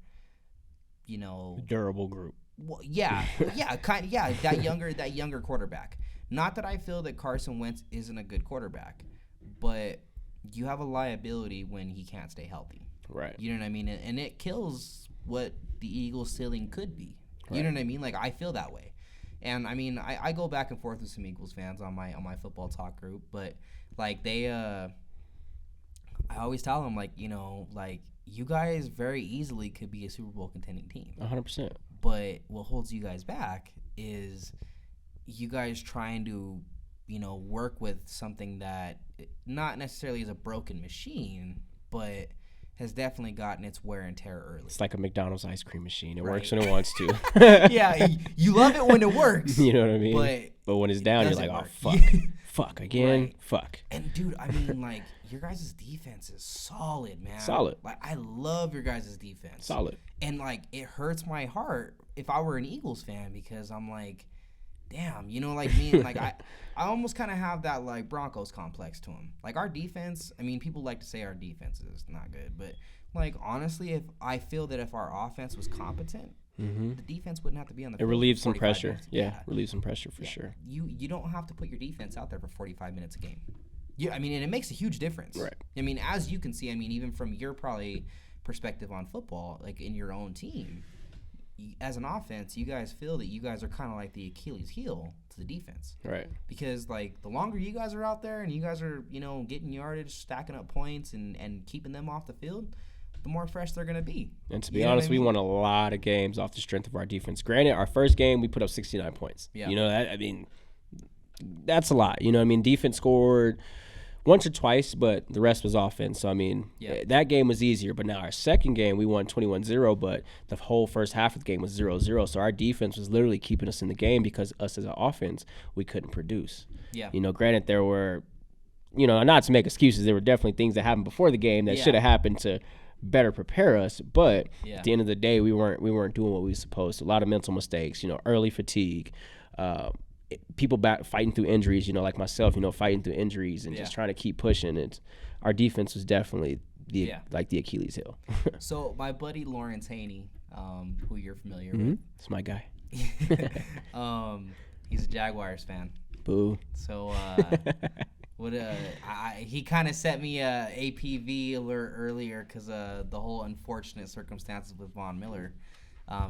you know, durable group. Well, that younger quarterback. Not that I feel that Carson Wentz isn't a good quarterback, but you have a liability when he can't stay healthy. Right. You know what I mean? And it kills what the Eagles' ceiling could be. You Right. know what I mean? Like, I feel that way. And I mean, I go back and forth with some Eagles fans on my football talk group, but like I always tell them, like, you know, like, you guys very easily could be a Super Bowl contending team. 100%. But what holds you guys back is you guys trying to, you know, work with something that not necessarily is a broken machine, but has definitely gotten its wear and tear early. It's like a McDonald's ice cream machine. It Right. works when it wants to. Yeah, you love it when it works. You know what I mean? But when it's down, you're doesn't like, work. oh, fuck. Fuck again. Right. Fuck. And, dude, I mean, like, your guys' defense is solid, man. Solid. Like, I love your guys' defense. Solid. And, like, it hurts my heart if I were an Eagles fan because I'm like, damn, you know, like me, like I almost kind of have that like Broncos complex to them. Like our defense, I mean, people like to say our defense is not good, but like honestly, if I feel that if our offense was competent, the defense wouldn't have to be on the It field relieves for some 45 pressure. minutes. Yeah, relieves some pressure for sure. You don't have to put your defense out there for 45 minutes a game. Yeah, I mean, and it makes a huge difference. Right. I mean, as you can see, I mean, even from your probably perspective on football, like in your own team, as an offense, you guys feel that you guys are kind of like the Achilles heel to the defense. Right. Because, like, the longer you guys are out there and you guys are, you know, getting yardage, stacking up points, and keeping them off the field, the more fresh they're going to be. And to be honest, we won a lot of games off the strength of our defense. Granted, our first game, we put up 69 points. Yeah. You know, I mean, that's a lot. You know what I mean? Defense scored once or twice, but the rest was offense. So, I mean, that game was easier. But now our second game, we won 21-0, but the whole first half of the game was 0-0. So our defense was literally keeping us in the game because us as an offense, we couldn't produce. Yeah. You know, granted, there were, you know, not to make excuses, there were definitely things that happened before the game that should have happened to better prepare us. But at the end of the day, we weren't doing what we were supposed to. A lot of mental mistakes, you know, early fatigue, people back fighting through injuries, you know, like myself, you know, fighting through injuries and just trying to keep pushing. And our defense was definitely the Achilles heel. So my buddy Lawrence Haney, who you're familiar with, It's my guy. he's a Jaguars fan. Boo. So he kind of sent me a APV alert earlier because the whole unfortunate circumstances with Von Miller.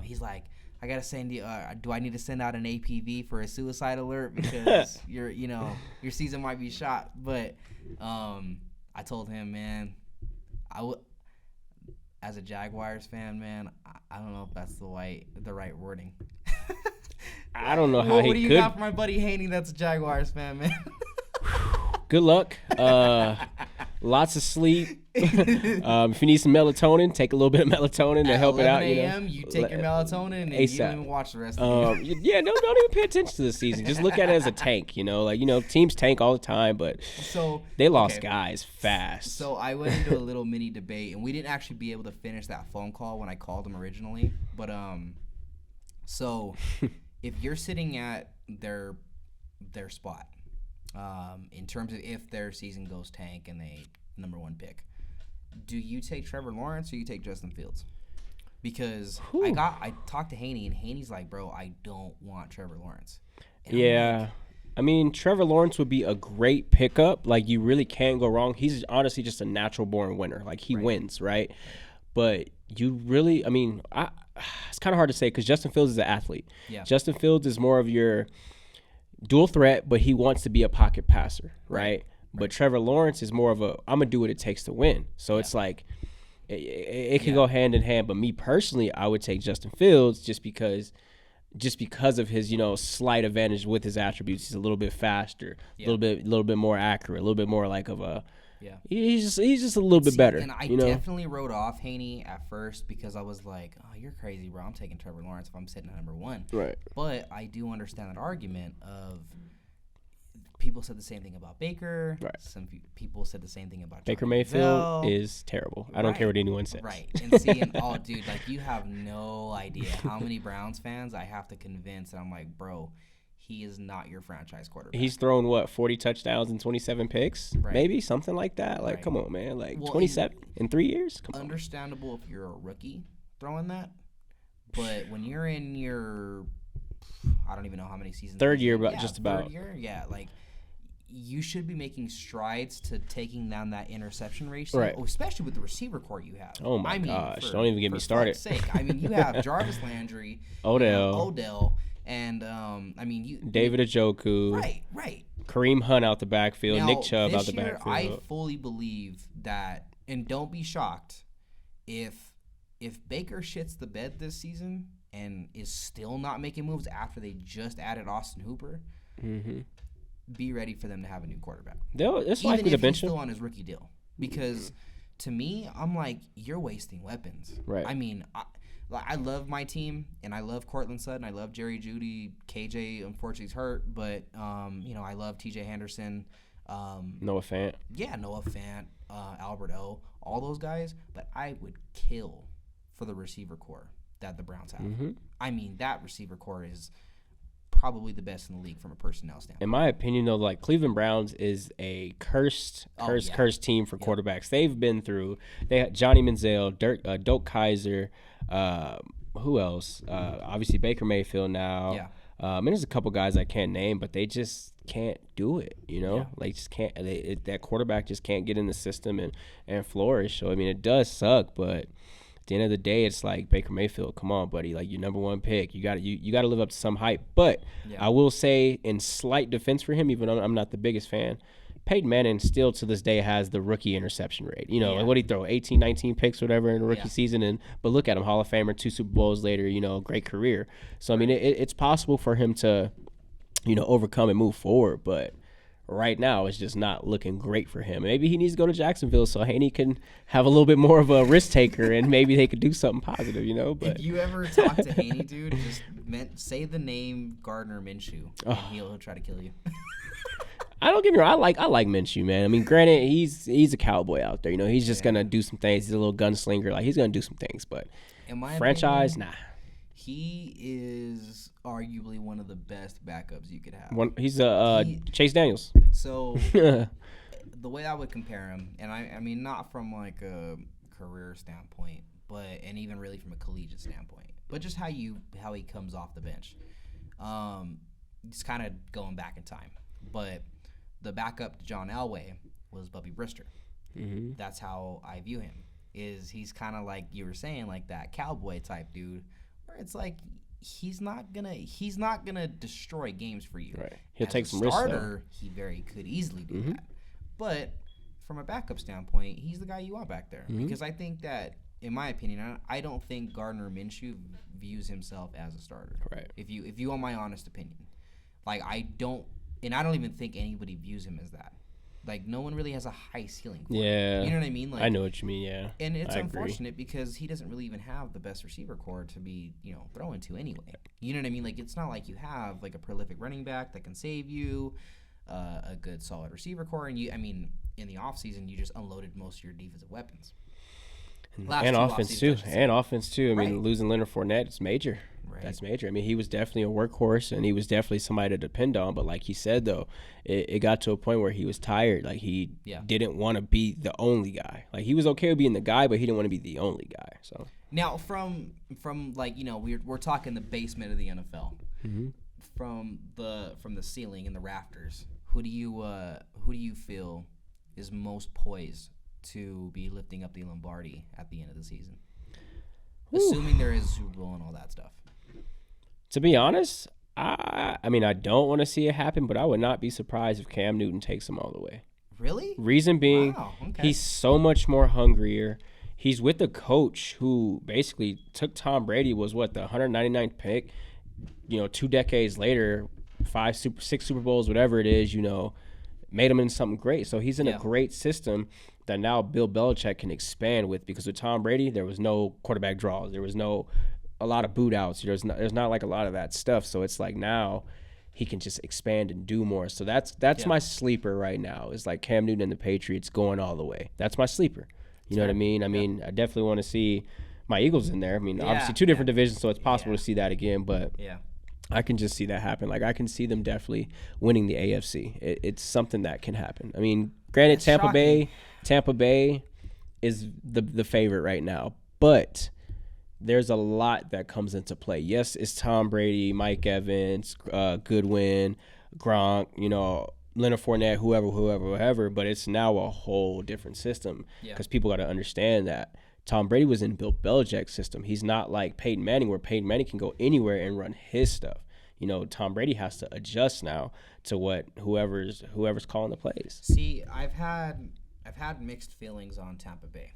He's like, I gotta send you. Do I need to send out an APV for a suicide alert because your season might be shot? But I told him, man, as a Jaguars fan, man, I don't know if that's the right wording. I don't know how what he do you could. got for my buddy Haney? That's a Jaguars fan, man. Good luck. Lots of sleep. If you need some melatonin, take a little bit of melatonin to help it out. 11 a.m., you take your melatonin and you don't even watch the rest of the game. Yeah, don't even pay attention to the season. Just look at it as a tank. You know, like, you know, teams tank all the time, but they lost guys fast. So I went into a little mini debate, and we didn't actually be able to finish that phone call when I called him originally. But so if you're sitting at their spot, in terms of if their season goes tank and they number one pick, do you take Trevor Lawrence or you take Justin Fields? Because I talked to Haney, and Haney's like, bro, I don't want Trevor Lawrence. And I mean, Trevor Lawrence would be a great pickup. Like, you really can't go wrong. He's honestly just a natural born winner. Like, he wins, right? But you really, I mean, it's kind of hard to say because Justin Fields is an athlete. Yeah. Justin Fields is more of your dual threat, but he wants to be a pocket passer, right? But Trevor Lawrence is more of a, I'm going to do what it takes to win. So it's like, it can go hand in hand. But me personally, I would take Justin Fields just because of his, you know, slight advantage with his attributes. He's a little bit faster, a little bit more accurate, a little bit more like of a, he's just a little bit better. And I definitely wrote off Haney at first because I was like, oh, you're crazy, bro. I'm taking Trevor Lawrence if I'm sitting at number one. Right. But I do understand that argument of people said the same thing about Baker. Right. Some people said the same thing about Baker Mayfield is terrible. I don't care what anyone says. Right. And seeing, oh, dude, like, you have no idea how many Browns fans I have to convince. And I'm like, bro, he is not your franchise quarterback. He's thrown, 40 touchdowns and 27 picks? Right. Maybe, something like that. Like, come on, man. Like, 27 in 3 years? Come on. Understandable if you're a rookie throwing that. But when you're in your, I don't even know how many seasons. Third year, just about. Third year, like, you should be making strides to taking down that interception ratio, Right. especially with the receiver core you have. Oh my gosh! Don't even get me started. Sake. I mean, you have Jarvis Landry, Odell, and David Njoku, right. Kareem Hunt out the backfield, Now, Nick Chubb out the this year, backfield. I fully believe that, and don't be shocked if Baker shits the bed this season and is still not making moves after they just added Austin Hooper. Mm-hmm. Be ready for them to have a new quarterback. It's Even likely to if bench he's him. still on his rookie deal. Because to me, I'm like, you're wasting weapons. Right. I mean, I love my team, and I love Cortland Sutton. I love Jerry Jeudy. KJ, unfortunately, is hurt, but, I love TJ Henderson. Noah Fant. Yeah, Noah Fant, Albert O, all those guys. But I would kill for the receiver core that the Browns have. Mm-hmm. I mean, that receiver core is probably the best in the league from a personnel standpoint. In my opinion, though, like Cleveland Browns is a cursed team for quarterbacks. They've been through. They had Johnny Manziel, Doak Kaiser, who else? Obviously Baker Mayfield now. Yeah. And there's a couple guys I can't name, but they just can't do it. Like just can't. That quarterback just can't get in the system and flourish. So I mean, it does suck, but at the end of the day, it's like Baker Mayfield. Come on, buddy. Like your number one pick. You got to live up to some hype. But I will say, in slight defense for him, even though I'm not the biggest fan, Peyton Manning still to this day has the rookie interception rate. Like what he throw, 18, 19 picks, whatever in the rookie season. But look at him, Hall of Famer, 2 Super Bowls later. Great career. So I mean, it's possible for him to, overcome and move forward. But right now, it's just not looking great for him. Maybe he needs to go to Jacksonville so Haney can have a little bit more of a risk taker, and maybe they could do something positive, But if you ever talk to Haney, dude, just say the name Gardner Minshew, and he'll try to kill you. I don't get me wrong. I like Minshew, man. I mean, granted, he's a cowboy out there. He's just gonna do some things. He's a little gunslinger. Like he's gonna do some things, but in my franchise, opinion, nah. He is arguably one of the best backups you could have. He's Chase Daniels. So the way I would compare him, and I mean not from like a career standpoint, and even really from a collegiate standpoint, but just how he comes off the bench. It's kind of going back in time, but the backup to John Elway was Bubby Brister. Mm-hmm. That's how I view him. He's kind of like you were saying, like that cowboy type dude, where it's like he's not gonna destroy games for you. Right. He'll As take a some risks. starter, he could easily do Mm-hmm. that. But from a backup standpoint, he's the guy you want back there, Mm-hmm. because I think that, in my opinion, I don't think Gardner Minshew views himself as a starter. Right. If you want my honest opinion, like I don't even think anybody views him as that. Like no one really has a high ceiling for him. You know what I mean? Like I know what you mean. Yeah. And it's I unfortunate agree. because he doesn't really even have the best receiver core to be, throwing to anyway. You know what I mean? Like it's not like you have like a prolific running back that can save you, a good solid receiver core, and in the offseason you just unloaded most of your defensive weapons. And offense too. I mean, losing Leonard Fournette is major. Right. That's major. I mean, he was definitely a workhorse, and he was definitely somebody to depend on. But like he said, though, it got to a point where he was tired. Like he didn't want to be the only guy. Like he was okay with being the guy, but he didn't want to be the only guy. So now, from like we're talking the basement of the NFL. Mm-hmm. From the ceiling and the rafters, who do you feel is most poised to be lifting up the Lombardi at the end of the season? Ooh. Assuming there is a Super Bowl and all that stuff. To be honest, I mean, I don't want to see it happen, but I would not be surprised if Cam Newton takes him all the way. Really? Reason being, he's so much more hungrier. He's with a coach who basically took Tom Brady, was the 199th pick. 2 decades later, 6 Super Bowls, whatever it is, made him in something great. So he's in a great system that now Bill Belichick can expand with, because with Tom Brady, there was no quarterback draws. There was a lot of boot outs. There's not like a lot of that stuff. So it's like now he can just expand and do more. So that's my sleeper right now, is like Cam Newton and the Patriots going all the way. That's my sleeper. You know what I mean? I mean, I definitely want to see my Eagles in there. I mean, obviously 2 different divisions, so it's possible to see that again, but I can just see that happen. Like I can see them definitely winning the AFC. It's something that can happen. I mean, granted, Tampa Bay is the favorite right now, but there's a lot that comes into play. Yes, it's Tom Brady, Mike Evans, Goodwin, Gronk, Leonard Fournette, whoever, but it's now a whole different system because people got to understand that Tom Brady was in Bill Belichick's system. He's not like Peyton Manning, where Peyton Manning can go anywhere and run his stuff. You know, Tom Brady has to adjust now to what whoever's calling the plays. See, I've had mixed feelings on Tampa Bay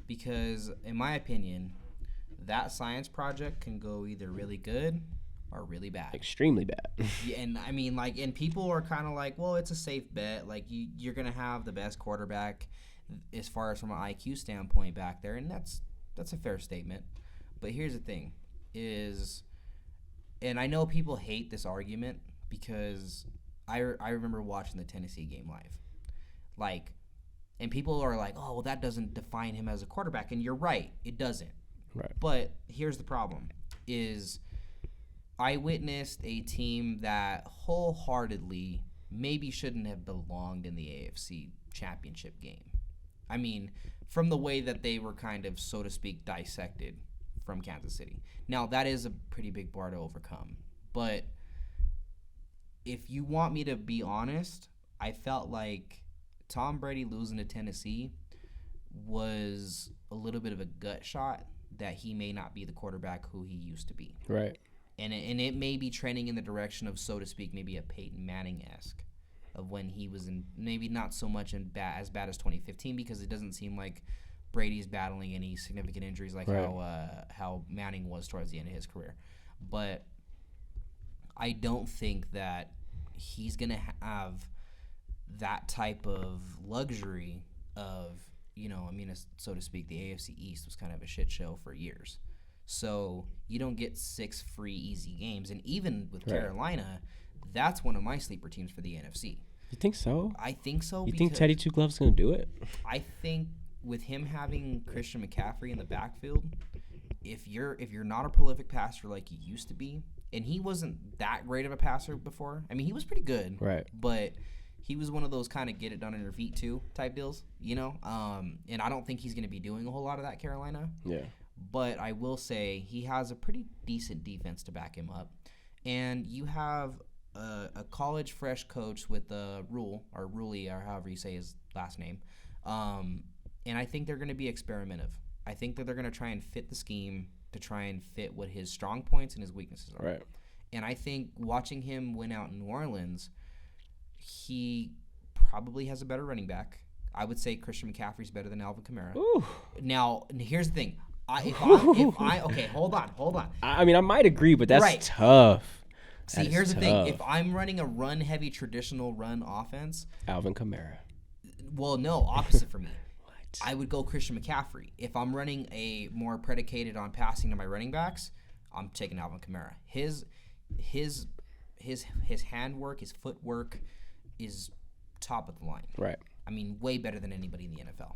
because, in my opinion, that science project can go either really good or really bad. Extremely bad. Yeah, and I mean, like, and people are kind of like, well, it's a safe bet. Like, you're gonna have the best quarterback as far as from an IQ standpoint back there, and that's a fair statement. But here's the thing: is, and I know people hate this argument because I remember watching the Tennessee game live, like, and people are like, oh, well, that doesn't define him as a quarterback, and you're right, it doesn't. Right. But here's the problem: is I witnessed a team that wholeheartedly maybe shouldn't have belonged in the AFC Championship game. I mean, from the way that they were kind of, so to speak, dissected from Kansas City. Now, that is a pretty big bar to overcome. But if you want me to be honest, I felt like Tom Brady losing to Tennessee was a little bit of a gut shot that he may not be the quarterback who he used to be. Right. And it may be trending in the direction of, so to speak, maybe a Peyton Manning-esque of when he was in, maybe not so much as bad as 2015, because it doesn't seem like Brady's battling any significant injuries like how Manning was towards the end of his career. But I don't think that he's going to have that type of luxury of, you know, I mean, so to speak, the AFC East was kind of a shit show for years. So you don't get 6 free easy games. And even with Carolina, that's one of my sleeper teams for the NFC. You think so? I think so. You think Teddy Two Gloves going to do it? I think with him having Christian McCaffrey in the backfield, if you're not a prolific passer like you used to be, and he wasn't that great of a passer before. I mean, he was pretty good. Right. But he was one of those kind of get it done on your feet too type deals, you know? And I don't think he's going to be doing a whole lot of that, Carolina. Yeah. But I will say he has a pretty decent defense to back him up. And you have a college fresh coach with Rule, or Ruley, or however you say his last name. And I think they're going to be experimentative. I think that they're going to try and fit the scheme to try and fit what his strong points and his weaknesses are. Right. And I think watching him win out in New Orleans, he probably has a better running back. I would say Christian McCaffrey's better than Alvin Kamara. Ooh. Now, here's the thing. Okay, hold on. I mean, I might agree, but that's tough. See, here's the thing. If I'm running a run-heavy traditional run offense, Alvin Kamara. Well, no, opposite for me. What? I would go Christian McCaffrey. If I'm running a more predicated on passing to my running backs, I'm taking Alvin Kamara. His handwork, his footwork is top of the line. Right. I mean, way better than anybody in the NFL.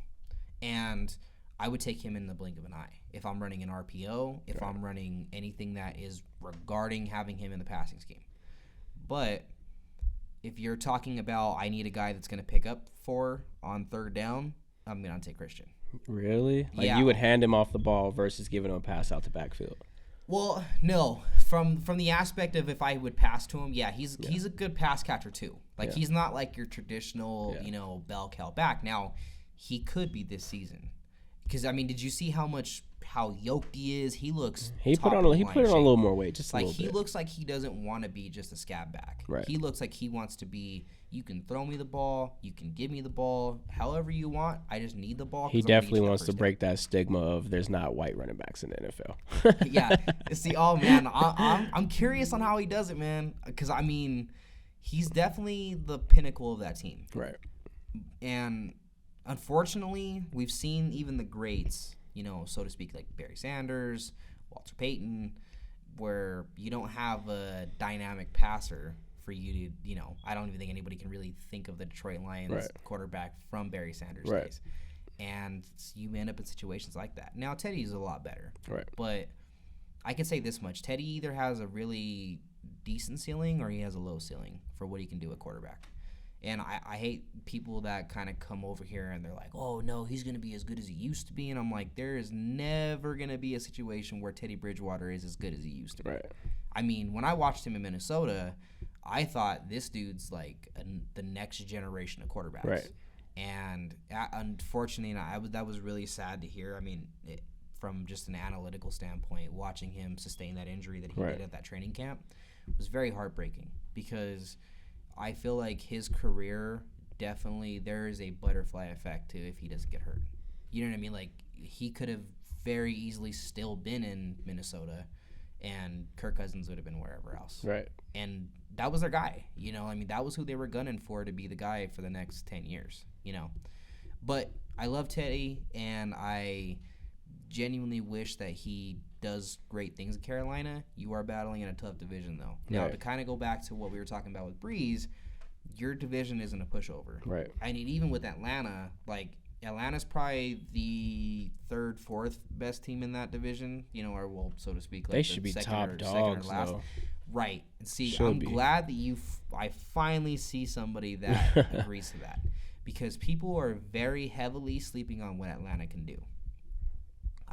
And I would take him in the blink of an eye. If I'm running an RPO, if I'm running anything that is regarding having him in the passing scheme. But if you're talking about I need a guy that's going to pick up 4 on third down, I'm going to take Christian. Really? Like yeah. You would hand him off the ball versus giving him a pass out the backfield? Well, no. From the aspect of if I would pass to him, he's a good pass catcher too. Like he's not like your traditional, bell cow back. Now, he could be this season. Because I mean, did you see how yoked he is? He looks. He put on a little more weight, just like a little bit. He looks like he doesn't want to be just a scab back. Right. He looks like he wants to be. You can throw me the ball. You can give me the ball. However you want. I just need the ball. He definitely wants to break that stigma of there's not white running backs in the NFL. Yeah. See, oh man, I'm curious on how he does it, man. Because I mean, he's definitely the pinnacle of that team. Right. And unfortunately, we've seen even the greats, so to speak, like Barry Sanders, Walter Payton, where you don't have a dynamic passer for you to, I don't even think anybody can really think of the Detroit Lions quarterback from Barry Sanders' days. And you end up in situations like that. Now, Teddy's a lot better. Right. But I can say this much. Teddy either has a really decent ceiling or he has a low ceiling for what he can do at quarterback. And I hate people that kind of come over here and they're like, oh, no, he's going to be as good as he used to be. And I'm like, there is never going to be a situation where Teddy Bridgewater is as good as he used to be. Right. I mean, when I watched him in Minnesota, I thought this dude's like the next generation of quarterbacks. Right. And unfortunately, that was really sad to hear. I mean, from just an analytical standpoint, watching him sustain that injury that he did at that training camp was very heartbreaking, because I feel like his career, definitely there is a butterfly effect to if he doesn't get hurt. You know what I mean? Like, he could have very easily still been in Minnesota, and Kirk Cousins would have been wherever else. Right. And that was their guy. You know, I mean, that was who they were gunning for to be the guy for the next 10 years, you know. But I love Teddy, and I genuinely wish that he does great things in Carolina. You are battling in a tough division, though. Now, to kind of go back to what we were talking about with Breeze, your division isn't a pushover. Right. I mean, even with Atlanta, like, Atlanta's probably the third, fourth best team in that division, you know, or, well, so to speak. Like, they should be top dogs, though. Right. See, I'm glad that I finally see somebody that agrees to that, because people are very heavily sleeping on what Atlanta can do.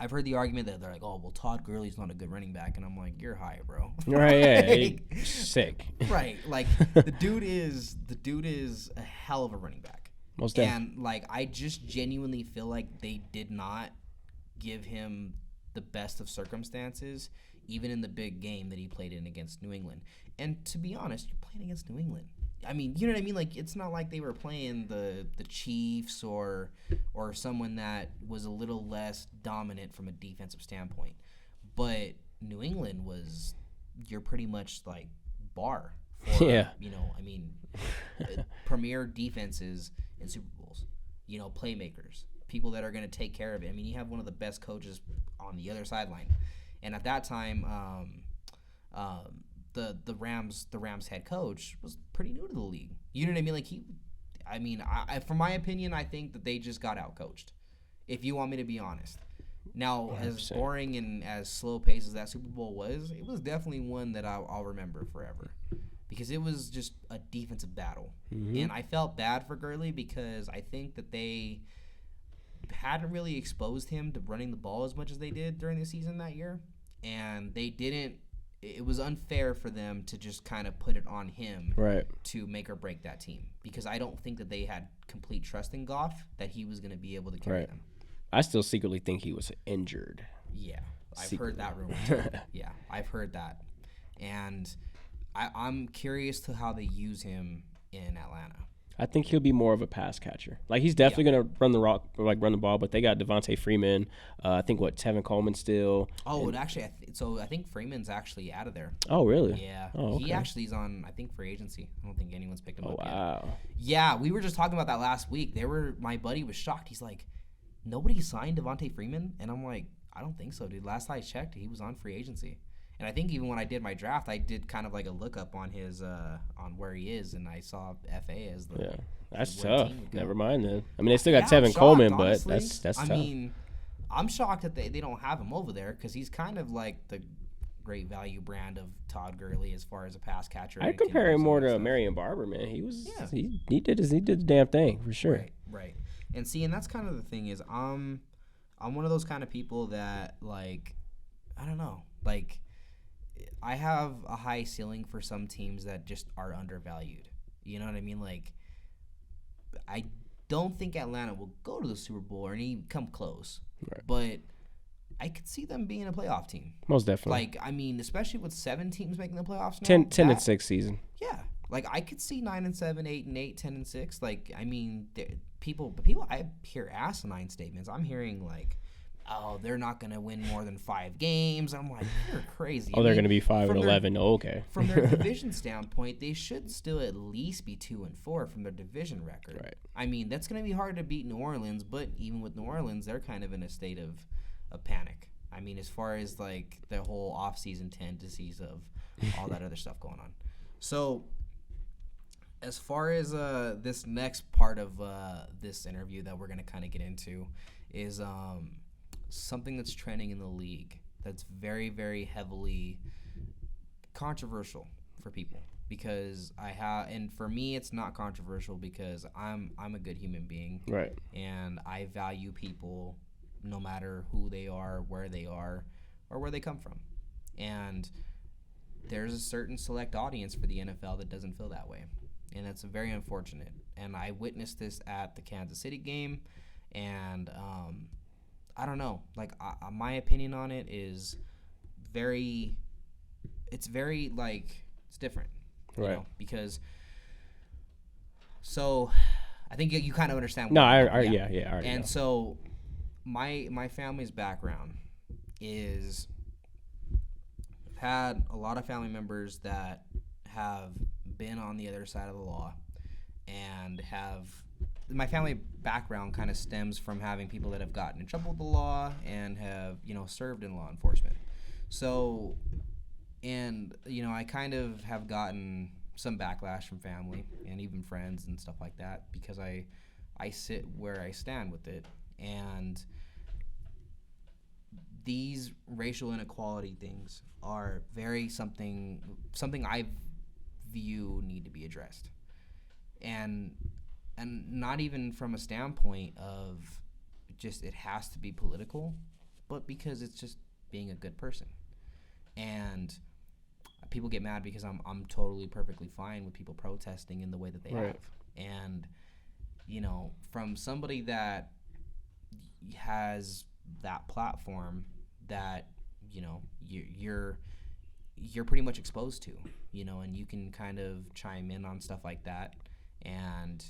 I've heard the argument that they're like, oh, well, Todd Gurley's not a good running back. And I'm like, you're high, bro. Right, yeah. Sick. Right. Like, the dude is a hell of a running back. Most definitely. And, like, I just genuinely feel like they did not give him the best of circumstances, even in the big game that he played in against New England. And to be honest, you're playing against New England. I mean, you know what I mean? Like, it's not like they were playing the Chiefs or someone that was a little less dominant from a defensive standpoint. But New England was, you're pretty much like bar for, you know, I mean, premier defenses in Super Bowls, you know, playmakers, people that are going to take care of it. I mean, you have one of the best coaches on the other sideline. And at that time, the Rams head coach was pretty new to the league. You know what I mean? Like, I from my opinion, I think that they just got outcoached, if you want me to be honest. Now, 100%. As boring and as slow paced as that Super Bowl was, it was definitely one that I'll remember forever, because it was just a defensive battle. Mm-hmm. And I felt bad for Gurley, because I think that they hadn't really exposed him to running the ball as much as they did during the season that year. And they didn't. It was unfair for them to just kind of put it on him to make or break that team, because I don't think that they had complete trust in Goff that he was going to be able to carry them. I still secretly think he was injured. Yeah, I've heard that rumor too. Yeah, I've heard that. And I'm curious to how they use him in Atlanta. I think he'll be more of a pass catcher. Like, he's definitely going to run the ball, but they got Devante Freeman. I think Tevin Coleman still. Oh, I think Freeman's actually out of there. Oh, really? Yeah. Oh, okay. He actually is on, I think, free agency. I don't think anyone's picked him up yet. Wow. Yeah, we were just talking about that last week. My buddy was shocked. He's like, nobody signed Devante Freeman? And I'm like, I don't think so, dude. Last I checked, he was on free agency. And I think even when I did my draft, I did kind of like a lookup on his on where he is, and I saw FA as the that's tough. Never mind then. I mean, they still got Tevin Coleman, but that's tough. I mean, I'm shocked that they don't have him over there, because he's kind of like the great value brand of Todd Gurley as far as a pass catcher. I compare him more to Marion Barber, man. He was he did the damn thing for sure. Right. And see, and that's kind of the thing is, I'm one of those kind of people that, like, I don't know, like, I have a high ceiling for some teams that just are undervalued. You know what I mean? Like, I don't think Atlanta will go to the Super Bowl or even come close. Right. But I could see them being a playoff team. Most definitely. Like, I mean, especially with 7 teams making the playoffs now. 10-6 season. Yeah. Like, I could see 9-7, 8-8, 10-6. Like, I mean, people, I hear asinine statements. I'm hearing, like, oh, they're not going to win more than 5 games. I'm like, you're crazy. Oh, they're going to be 5-11. Okay. From their division standpoint, they should still at least be 2-4 from their division record. Right. I mean, that's going to be hard to beat New Orleans, but even with New Orleans, they're kind of in a state of panic. I mean, as far as, like, the whole offseason tendencies of all that other stuff going on. So, as far as this next part of this interview that we're going to kind of get into is something that's trending in the league that's very, very heavily controversial for people, because and for me, it's not controversial because I'm a good human being, right? And I value people no matter who they are, or where they come from. And there's a certain select audience for the NFL that doesn't feel that way, and it's very unfortunate. And I witnessed this at the Kansas City game, and I don't know. Like, my opinion on it is very. It's very like it's different, you Right? know, because. So, I think you kind of understand. No, I yeah, I already and know. so, my family's background is I've had a lot of family members that have been on the other side of the law, and have my family background kind of stems from having people that have gotten in trouble with the law and have, you know, served in law enforcement. So, and you know, I kind of have gotten some backlash from family and even friends and stuff like that because I sit where I stand with it. And these racial inequality things are very something I view need to be addressed. And not even from a standpoint of just it has to be political, but because it's just being a good person. And people get mad because I'm totally perfectly fine with people protesting in the way that they have. And you know, from somebody that has that platform that, you know, you're pretty much exposed to, you know, and you can kind of chime in on stuff like that. And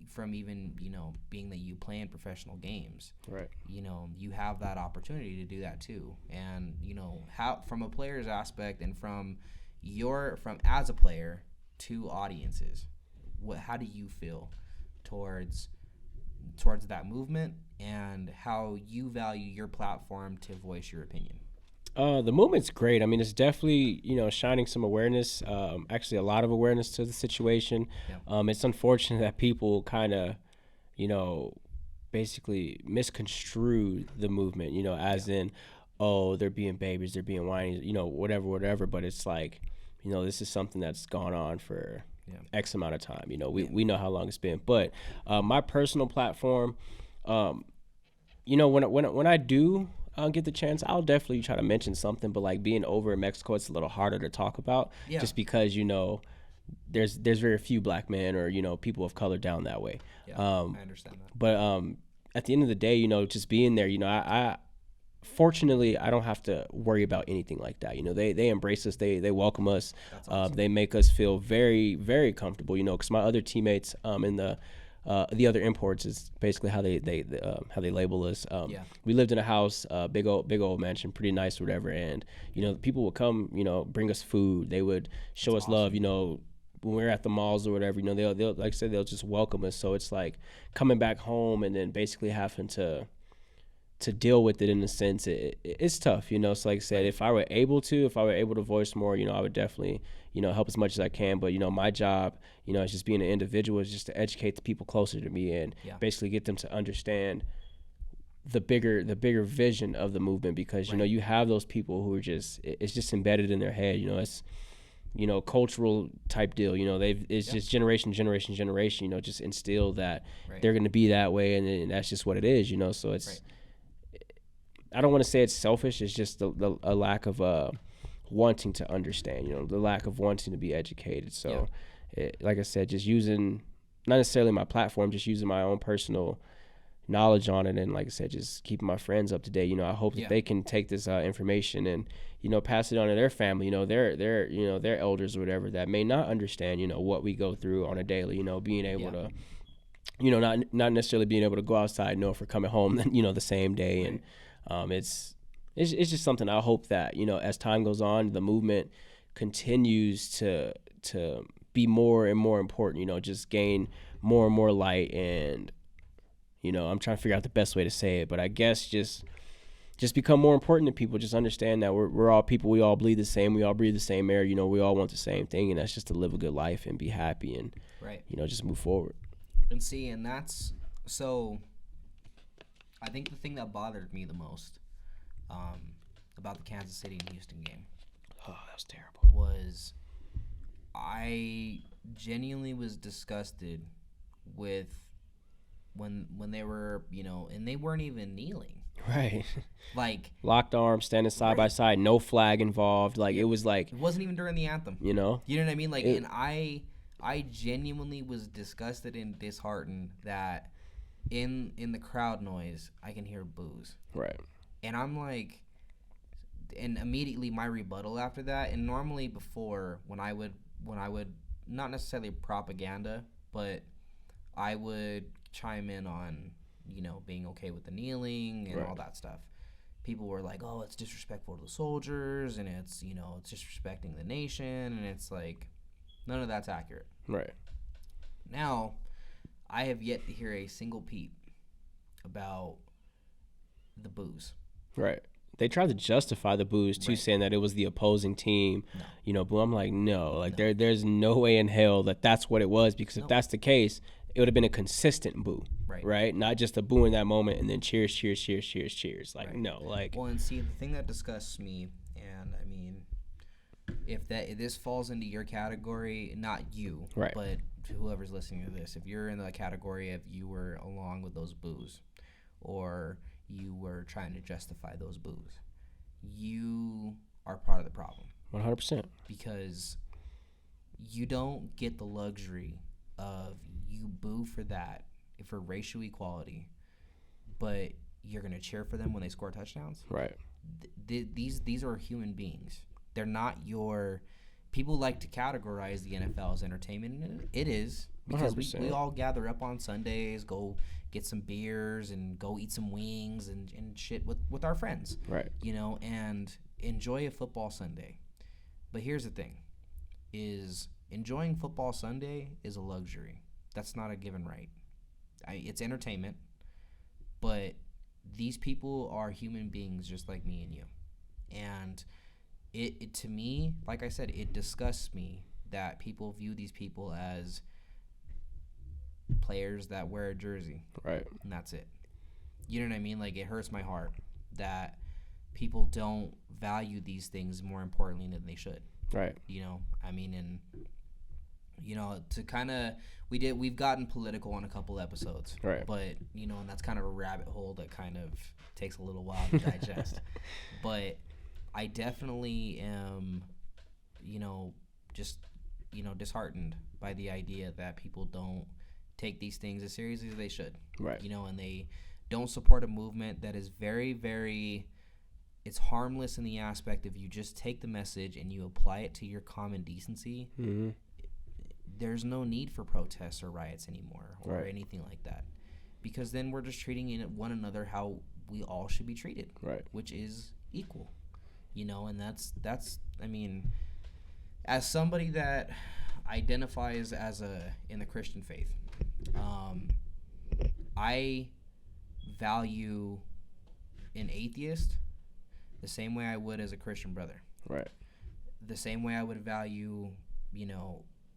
from even, you know, being that you play in professional games, Right. you know, you have that opportunity to do that too. And you know, how from a player's aspect and from as a player to audiences, how do you feel towards that movement, and how you value your platform to voice your opinion? The movement's great. I mean, it's definitely, you know, shining some awareness, actually a lot of awareness to the situation. Yeah. It's unfortunate that people kind of, you know, basically misconstrue the movement, you know, as in, oh, they're being babies, they're being whiny, you know, whatever. But it's like, you know, this is something that's gone on for X amount of time. You know, we know how long it's been. But my personal platform, you know, when I do get the chance, I'll definitely try to mention something. But like being over in Mexico, it's a little harder to talk about, just because, you know, there's very few black men or, you know, people of color down that way. I understand that. But at the end of the day, you know, just being there, you know, I fortunately I don't have to worry about anything like that. You know, they embrace us, they welcome us, Awesome. they make us feel very, very comfortable. You know, because my other teammates in the other imports is basically how they label us. We lived in a house, big old mansion, pretty nice or whatever, and you know, people would come, you know, bring us food, they would show us love, you know. When we're at the malls or whatever, you know, they'll like I said, they'll just welcome us. So it's like coming back home and then basically having to deal with it in a sense. It's tough, you know. So like I said, if I were able to voice more, you know, I would definitely, you know, help as much as I can. But you know, my job, you know, as just being an individual, is just to educate the people closer to me and basically get them to understand the bigger vision of the movement. Because you know, you have those people who are just, it's just embedded in their head. You know, it's, you know, cultural type deal. You know, it's just generation, you know, just instill that they're going to be that way, and that's just what it is. You know, so it's. I don't want to say it's selfish. It's just a lack of wanting to understand. You know, the lack of wanting to be educated. So, like I said, just using not necessarily my platform, just using my own personal knowledge on it, and like I said, just keeping my friends up to date. You know, I hope that they can take this information and, you know, pass it on to their family. You know, their you know, their elders or whatever that may not understand, you know, what we go through on a daily. You know, being able to, you know, not necessarily being able to go outside, know if we're coming home, you know, the same day. And it's just something I hope that, you know, as time goes on, the movement continues to be more and more important, you know, just gain more and more light. And, you know, I'm trying to figure out the best way to say it, but I guess just become more important to people. Just understand that we're all people. We all bleed the same. We all breathe the same air. You know, we all want the same thing, and that's just to live a good life and be happy and, you know, just move forward. And see, and that's, so I think the thing that bothered me the most about the Kansas City and Houston game, that was terrible, was I genuinely was disgusted with when they were, you know, and they weren't even kneeling. Right. Like, Locked arms, standing side by right. side, no flag involved. Like, Yeah. it was like, It wasn't even during the anthem. you know, You know what I mean? Like, it, and I genuinely was disgusted and disheartened that in the crowd noise I can hear boos. right. And I'm like, and immediately my rebuttal after that. And normally before, when I would not necessarily propaganda, but I would chime in on, being okay with the kneeling and Right. all that stuff. People were like, "Oh, it's disrespectful to the soldiers, and it's disrespecting the nation," and it's like, none of that's accurate. Right. Now, I have yet to hear a single peep about the boos. Right. They tried to justify the boos too, Right. saying that it was the opposing team. No. Boo. I'm like, no, like No. there's no way in hell that that's what it was, because if Nope. that's the case, it would have been a consistent boo, Right. right? Not just a boo in that moment and then cheers, cheers, cheers, cheers, cheers. Like, Right. no, like, Well, and see, the thing that disgusts me, and I mean, if this falls into your category, not you, Right. but whoever's listening to this, if you're in the category of you were along with those boos, or you were trying to justify those boos, you are part of the problem, 100%. because you don't get the luxury of you boo for that, for racial equality, but you're gonna cheer for them when they score touchdowns. Right. These are human beings. They're not your. People like to categorize the NFL as entertainment, and it is, because we 100%. all gather up on Sundays, go get some beers and go eat some wings and shit with our friends, Right. and enjoy a football Sunday. But here's the thing, is enjoying football Sunday is a luxury. That's not a given right. It's entertainment, but these people are human beings just like me and you. And it to me, like I said, it disgusts me that people view these people as players that wear a jersey, Right. and that's it. You know what I mean? Like, it hurts my heart that people don't value these things more importantly than they should. Right. I mean, and to kind of, we've gotten political on a couple episodes, Right. but and that's kind of a rabbit hole that kind of takes a little while to digest. But I definitely am, just disheartened by the idea that people don't take these things as seriously as they should. Right. And they don't support a movement that is very, very, it's harmless in the aspect of you just take the message and you apply it to your common decency. Mm-hmm. There's no need for protests or riots anymore, or Right. anything like that, because then we're just treating one another how we all should be treated, Right. which is equal. And that's I mean, as somebody that identifies in the Christian faith, I value an atheist the same way I would as a Christian brother. Right. The same way I would value,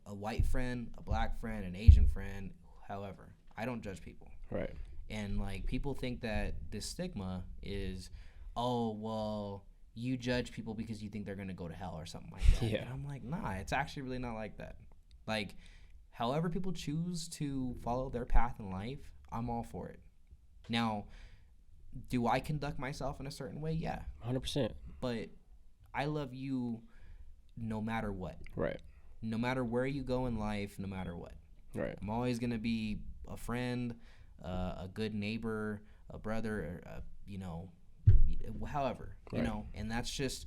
a white friend, a black friend, an Asian friend, however. I don't judge people. Right. And, like, people think that this stigma is, oh, well, you judge people because you think they're going to go to hell or something like that. Yeah. And I'm like, nah, it's actually really not like that. Like, however people choose to follow their path in life, I'm all for it. Now, do I conduct myself in a certain way? Yeah. 100%. But I love you no matter what. Right. No matter where you go in life, no matter what. Right. I'm always going to be a friend, a good neighbor, a brother, however, Right. And that's just,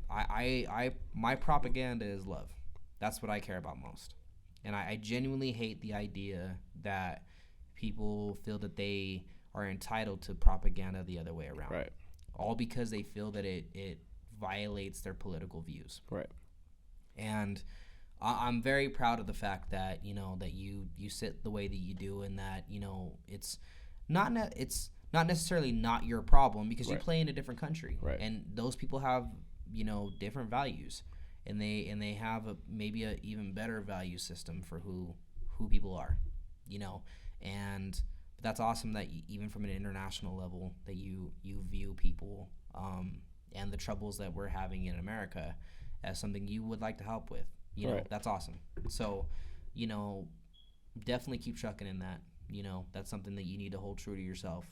my propaganda is love. That's what I care about most. And I genuinely hate the idea that people feel that they are entitled to propaganda the other way around. Right. All because they feel that it violates their political views. Right. And I'm very proud of the fact that that you sit the way that you do, and that it's not necessarily not your problem, because you Right. play in a different country, Right. and those people have different values, and they have maybe a even better value system for who people are, and that's awesome that even from an international level that you view people and the troubles that we're having in America as something you would like to help with. Right. That's awesome. So, definitely keep trucking in that. That's something that you need to hold true to yourself.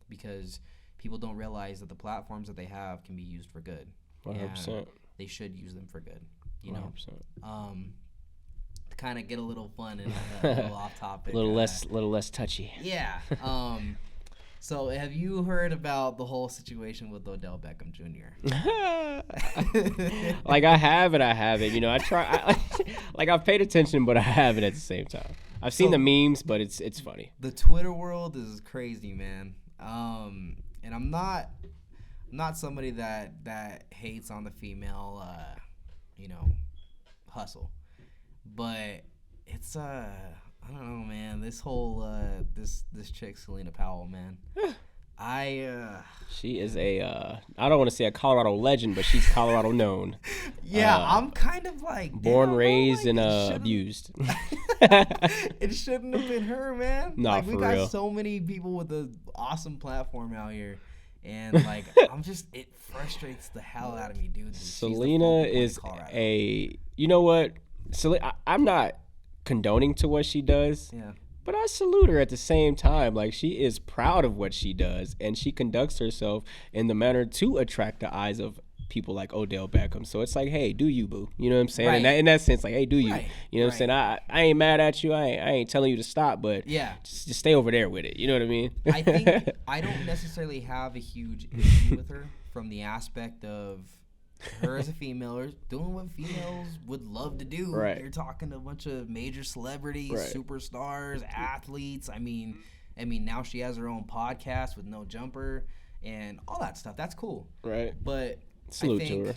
because people don't realize that the platforms that they have can be used for good. 100%. They should use them for good. 100%. To kind of get a little fun and a little off topic. A little less touchy. Yeah. So have you heard about the whole situation with Odell Beckham Jr.? Like I have and I haven't. I try. Like I've paid attention, but I haven't at the same time. I've seen the memes, but it's funny. The Twitter world is crazy, man. And I'm not somebody that hates on the female, hustle, but it's I don't know, man. This whole this chick Selena Powell, man. She is I don't want to say a Colorado legend, but she's Colorado known. Yeah, I'm kind of like born, raised, and abused. It shouldn't have been her, man. Nah, like, for we got real. so many people with an awesome platform out here, and like it frustrates the hell out of me, dude. Selena is you know what? I'm not condoning to what she does. Yeah. But I salute her at the same time. Like, she is proud of what she does, and she conducts herself in the manner to attract the eyes of people like Odell Beckham. So it's like, hey, do you, boo? You know what I'm saying? Right. In that sense, like, hey, do you? Right. You know what I'm saying? I ain't mad at you. I ain't telling you to stop, but yeah, just stay over there with it. You know what I mean? I think I don't necessarily have a huge issue with her from the aspect of her as a female or doing what females would love to do. Right. You're talking to a bunch of major celebrities, right. superstars, athletes. I mean, now she has her own podcast with No Jumper and all that stuff. That's cool. Right. But salute to her.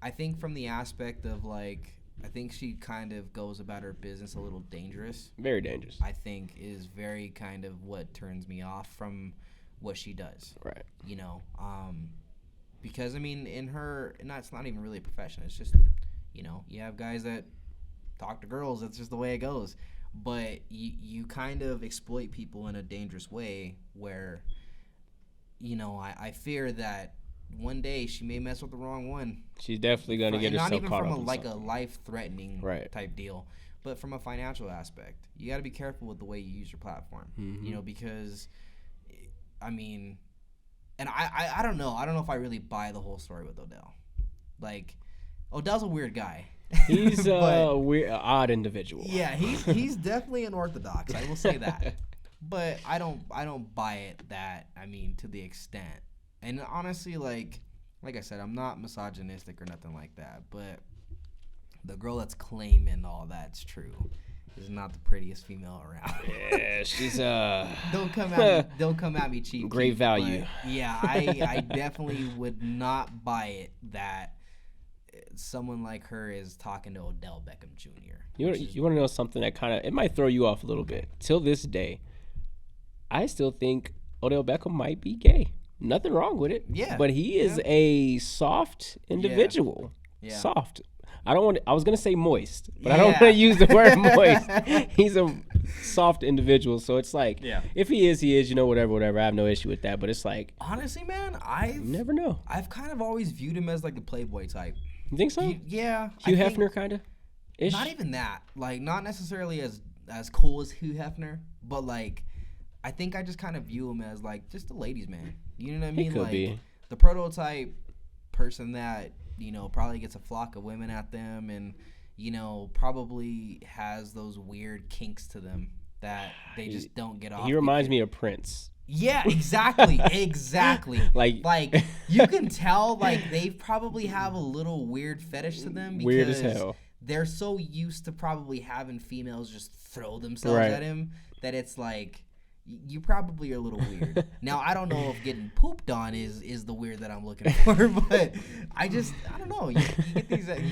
I think from the aspect of like, I think she kind of goes about her business a little dangerous. Very dangerous. I think is very kind of what turns me off from what she does. Right. Because in her, it's not even really a profession. It's just, you have guys that talk to girls. That's just the way it goes. But you kind of exploit people in a dangerous way where, I fear that one day she may mess with the wrong one. She's definitely going to get herself caught up. Not even from a life-threatening right. type deal, but from a financial aspect. You got to be careful with the way you use your platform. Mm-hmm. Because, and I don't know. I don't know if I really buy the whole story with Odell. Like, Odell's a weird guy. He's a weird, odd individual. Yeah, he's definitely unorthodox. I will say that. But I don't buy it that, to the extent. And honestly, like I said, I'm not misogynistic or nothing like that. But the girl that's claiming all that's true is not the prettiest female around. Yeah, she's don't come at me cheap. Great value. Yeah, I definitely would not buy it that someone like her is talking to Odell Beckham Jr. You want to know something that it might throw you off a little bit. Till this day, I still think Odell Beckham might be gay. Nothing wrong with it. Yeah. But he is a soft individual. Yeah. Soft. I was going to say moist, but I don't want to use the word moist. He's a soft individual. So it's like, if he is, whatever. I have no issue with that. But it's like, honestly, man, you never know. I've kind of always viewed him as like the Playboy type. You think so? Yeah. Hugh Hefner kind of? Not even that. Like, not necessarily as cool as Hugh Hefner, but like, I think I just kind of view him as like just a ladies' man. You know what I mean? He could like be. The prototype person that, probably gets a flock of women at them and, probably has those weird kinks to them that they just don't get off. He reminds me of Prince. Yeah, exactly. Exactly. Like you can tell like they probably have a little weird fetish to them because weird as hell. They're so used to probably having females just throw themselves at him that it's like you probably are a little weird. Now, I don't know if getting pooped on is the weird that I'm looking for, but I don't know. You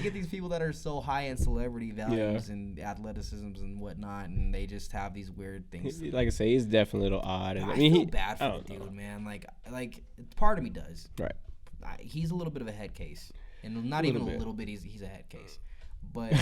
get these people that are so high in celebrity values and athleticisms and whatnot, and they just have these weird things. Like I say, he's definitely a little odd. I feel bad for the dude, man. Like part of me does. Right. He's a little bit of a head case, and not even a little bit. He's a head case, but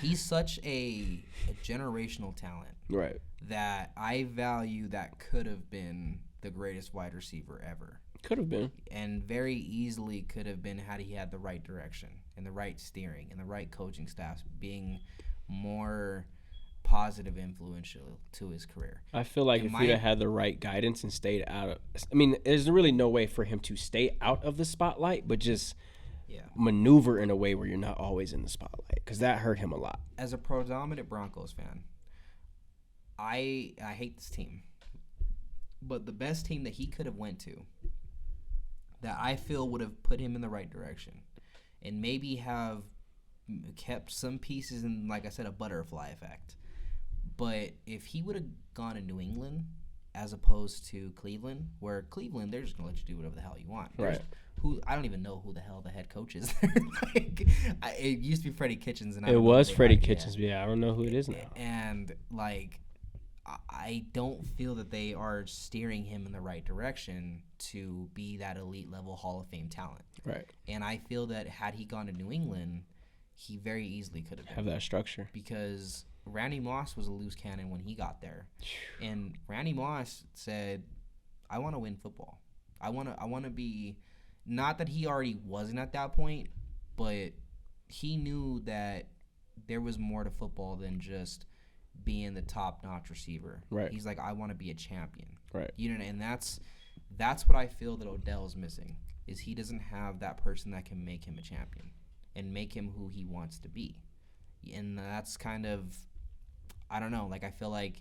he's such a generational talent. Right. That I value that could have been the greatest wide receiver ever. Could have been. And very easily could have been had he had the right direction and the right steering and the right coaching staffs being more positive influential to his career. I feel like if he'd have had the right guidance and stayed out of, I mean, there's really no way for him to stay out of the spotlight, but just maneuver in a way where you're not always in the spotlight, because that hurt him a lot. As a predominant Broncos fan, I hate this team, but the best team that he could have went to, that I feel would have put him in the right direction, and maybe have kept some pieces in, like I said, a butterfly effect. But if he would have gone to New England as opposed to Cleveland, where Cleveland, they're just going to let you do whatever the hell you want. Right. I don't even know who the hell the head coach is. It used to be Freddie Kitchens. And it was Freddie Kitchens. Yeah, I don't know who it is now. And, I don't feel that they are steering him in the right direction to be that elite level Hall of Fame talent. Right. And I feel that had he gone to New England, he very easily could have that structure. Because Randy Moss was a loose cannon when he got there. And Randy Moss said, I want to win football. I want to be, not that he already wasn't at that point, but he knew that there was more to football than just being the top-notch receiver. Right. He's like, I want to be a champion. Right. You know, and that's what I feel that Odell's missing, is he doesn't have that person that can make him a champion and make him who he wants to be. And that's kind of, I don't know, I feel like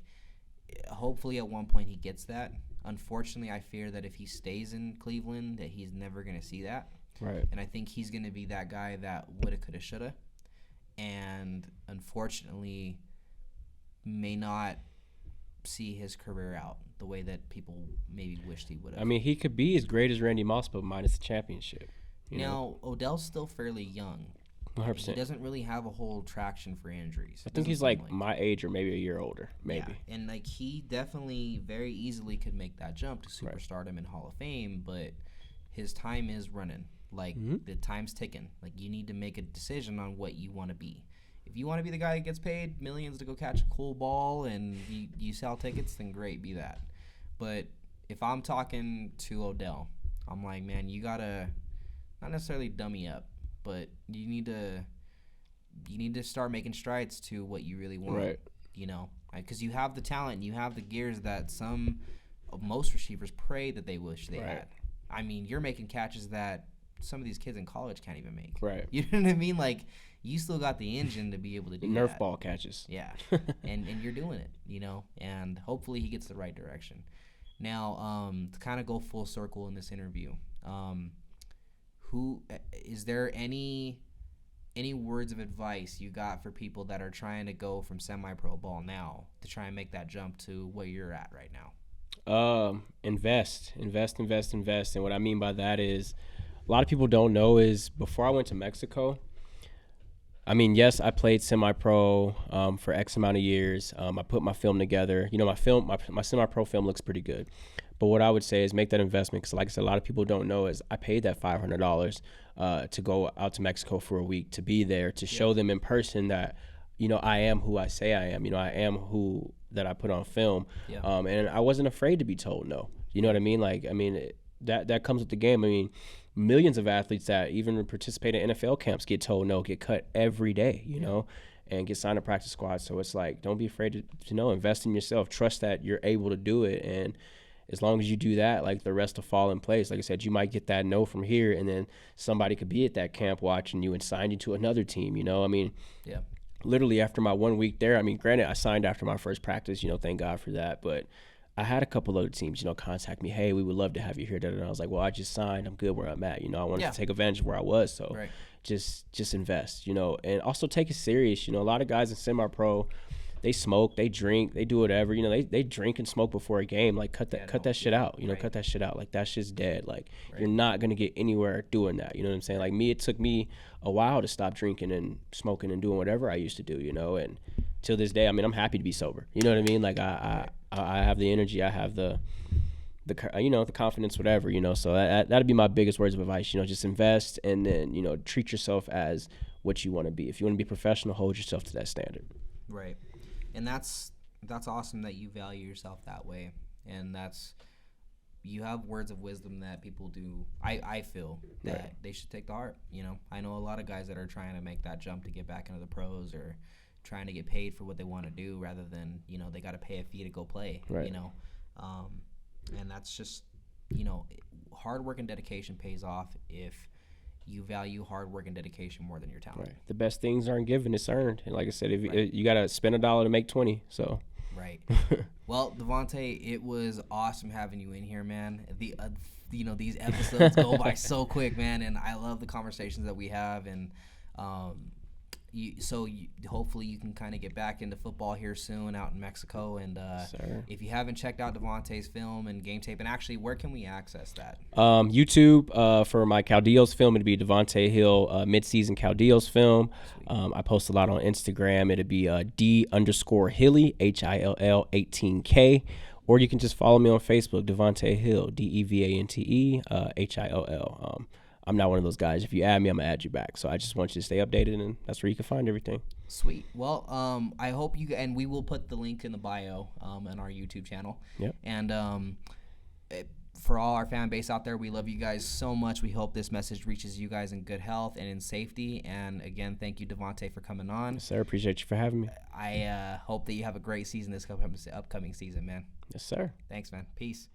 hopefully at one point he gets that. Unfortunately, I fear that if he stays in Cleveland, that he's never going to see that. Right. And I think he's going to be that guy that woulda, coulda, shoulda. And unfortunately may not see his career out the way that people maybe wished he would have. I mean, he could be as great as Randy Moss, but minus the championship. Now, Odell's still fairly young. 100%. He doesn't really have a whole traction for injuries. I think he's like my age or maybe a year older, maybe. Yeah, and he definitely very easily could make that jump to superstardom and Hall of Fame, but his time is running. The time's ticking. You need to make a decision on what you want to be. If you want to be the guy that gets paid millions to go catch a cool ball and you sell tickets, then great, be that. But if I'm talking to Odell, I'm like, man, you gotta not necessarily dummy up, but you need to start making strides to what you really want. Right. Because you have the talent and you have the gears that most receivers pray that they wish they had. I mean, you're making catches that some of these kids in college can't even make. Right. You know what I mean? You still got the engine to be able to do Nerf that. ball catches. Yeah. and you're doing it, and hopefully he gets the right direction. Now, to kind of go full circle in this interview, who is there any words of advice you got for people that are trying to go from semi-pro ball now to try and make that jump to where you're at right now? Invest. And what I mean by that is, a lot of people don't know is, before I went to Mexico, I mean, yes, I played semi-pro for X amount of years. I put my film together. My semi-pro film looks pretty good. But what I would say is make that investment, because like I said, a lot of people don't know is I paid that $500 to go out to Mexico for a week, to be there, to show them in person that, I am who I say I am. I am who that I put on film. Yeah. And I wasn't afraid to be told no. You know what I mean? That comes with the game. I mean, millions of athletes that even participate in NFL camps get told no, get cut every day, and get signed to practice squads. So it's don't be afraid to invest in yourself. Trust that you're able to do it. And as long as you do that, the rest will fall in place. Like I said, you might get that no from here, and then somebody could be at that camp watching you and sign you to another team, I mean, yeah. Literally after my 1 week there, I mean, granted, I signed after my first practice, thank God for that, but I had a couple other teams, contact me. Hey, we would love to have you here. And I was like, well, I just signed. I'm good where I'm at. I wanted to take advantage of where I was. So just invest, and also take it serious. A lot of guys in semi-pro, they smoke, they drink, they do whatever. They drink and smoke before a game. Cut that shit out. Cut that shit out. That shit's dead. You're not going to get anywhere doing that. You know what I'm saying? Me, it took me a while to stop drinking and smoking and doing whatever I used to do, and till this day, I mean, I'm happy to be sober. You know what I mean? I have the energy, I have the confidence, whatever, so that'd be my biggest words of advice. Just invest, and then treat yourself as what you want to be. If you want to be professional, hold yourself to that standard. Right. And that's awesome that you value yourself that way, and you have words of wisdom that people do. I feel that they should take to heart. I know a lot of guys that are trying to make that jump to get back into the pros or trying to get paid for what they want to do rather than, they got to pay a fee to go play, Right. And that's just, hard work and dedication pays off if you value hard work and dedication more than your talent. Right. The best things aren't given; it's earned. And like I said, if Right. you gotta spend $1 to make 20. So. Right. Well, Devante, it was awesome having you in here, man. These episodes go by so quick, man, and I love the conversations that we have. And hopefully you can kind of get back into football here soon out in Mexico. And if you haven't checked out Devante's film and game tape, and actually, where can we access that? YouTube for my Caudillo's film, it'd be Devante Hill mid-season Caudillo's film. I post a lot on Instagram. It'd be D_Hilly HILL 18K, or you can just follow me on Facebook, Devante Hill DEVANTE HILL. I'm not one of those guys. If you add me, I'm gonna add you back. So I just want you to stay updated, and that's where you can find everything. Sweet. Well, I hope and we will put the link in the bio on our YouTube channel. Yep. And for all our fan base out there, we love you guys so much. We hope this message reaches you guys in good health and in safety. And again, thank you, Devante, for coming on. Yes, sir. Appreciate you for having me. I hope that you have a great season this upcoming season, man. Yes, sir. Thanks, man. Peace.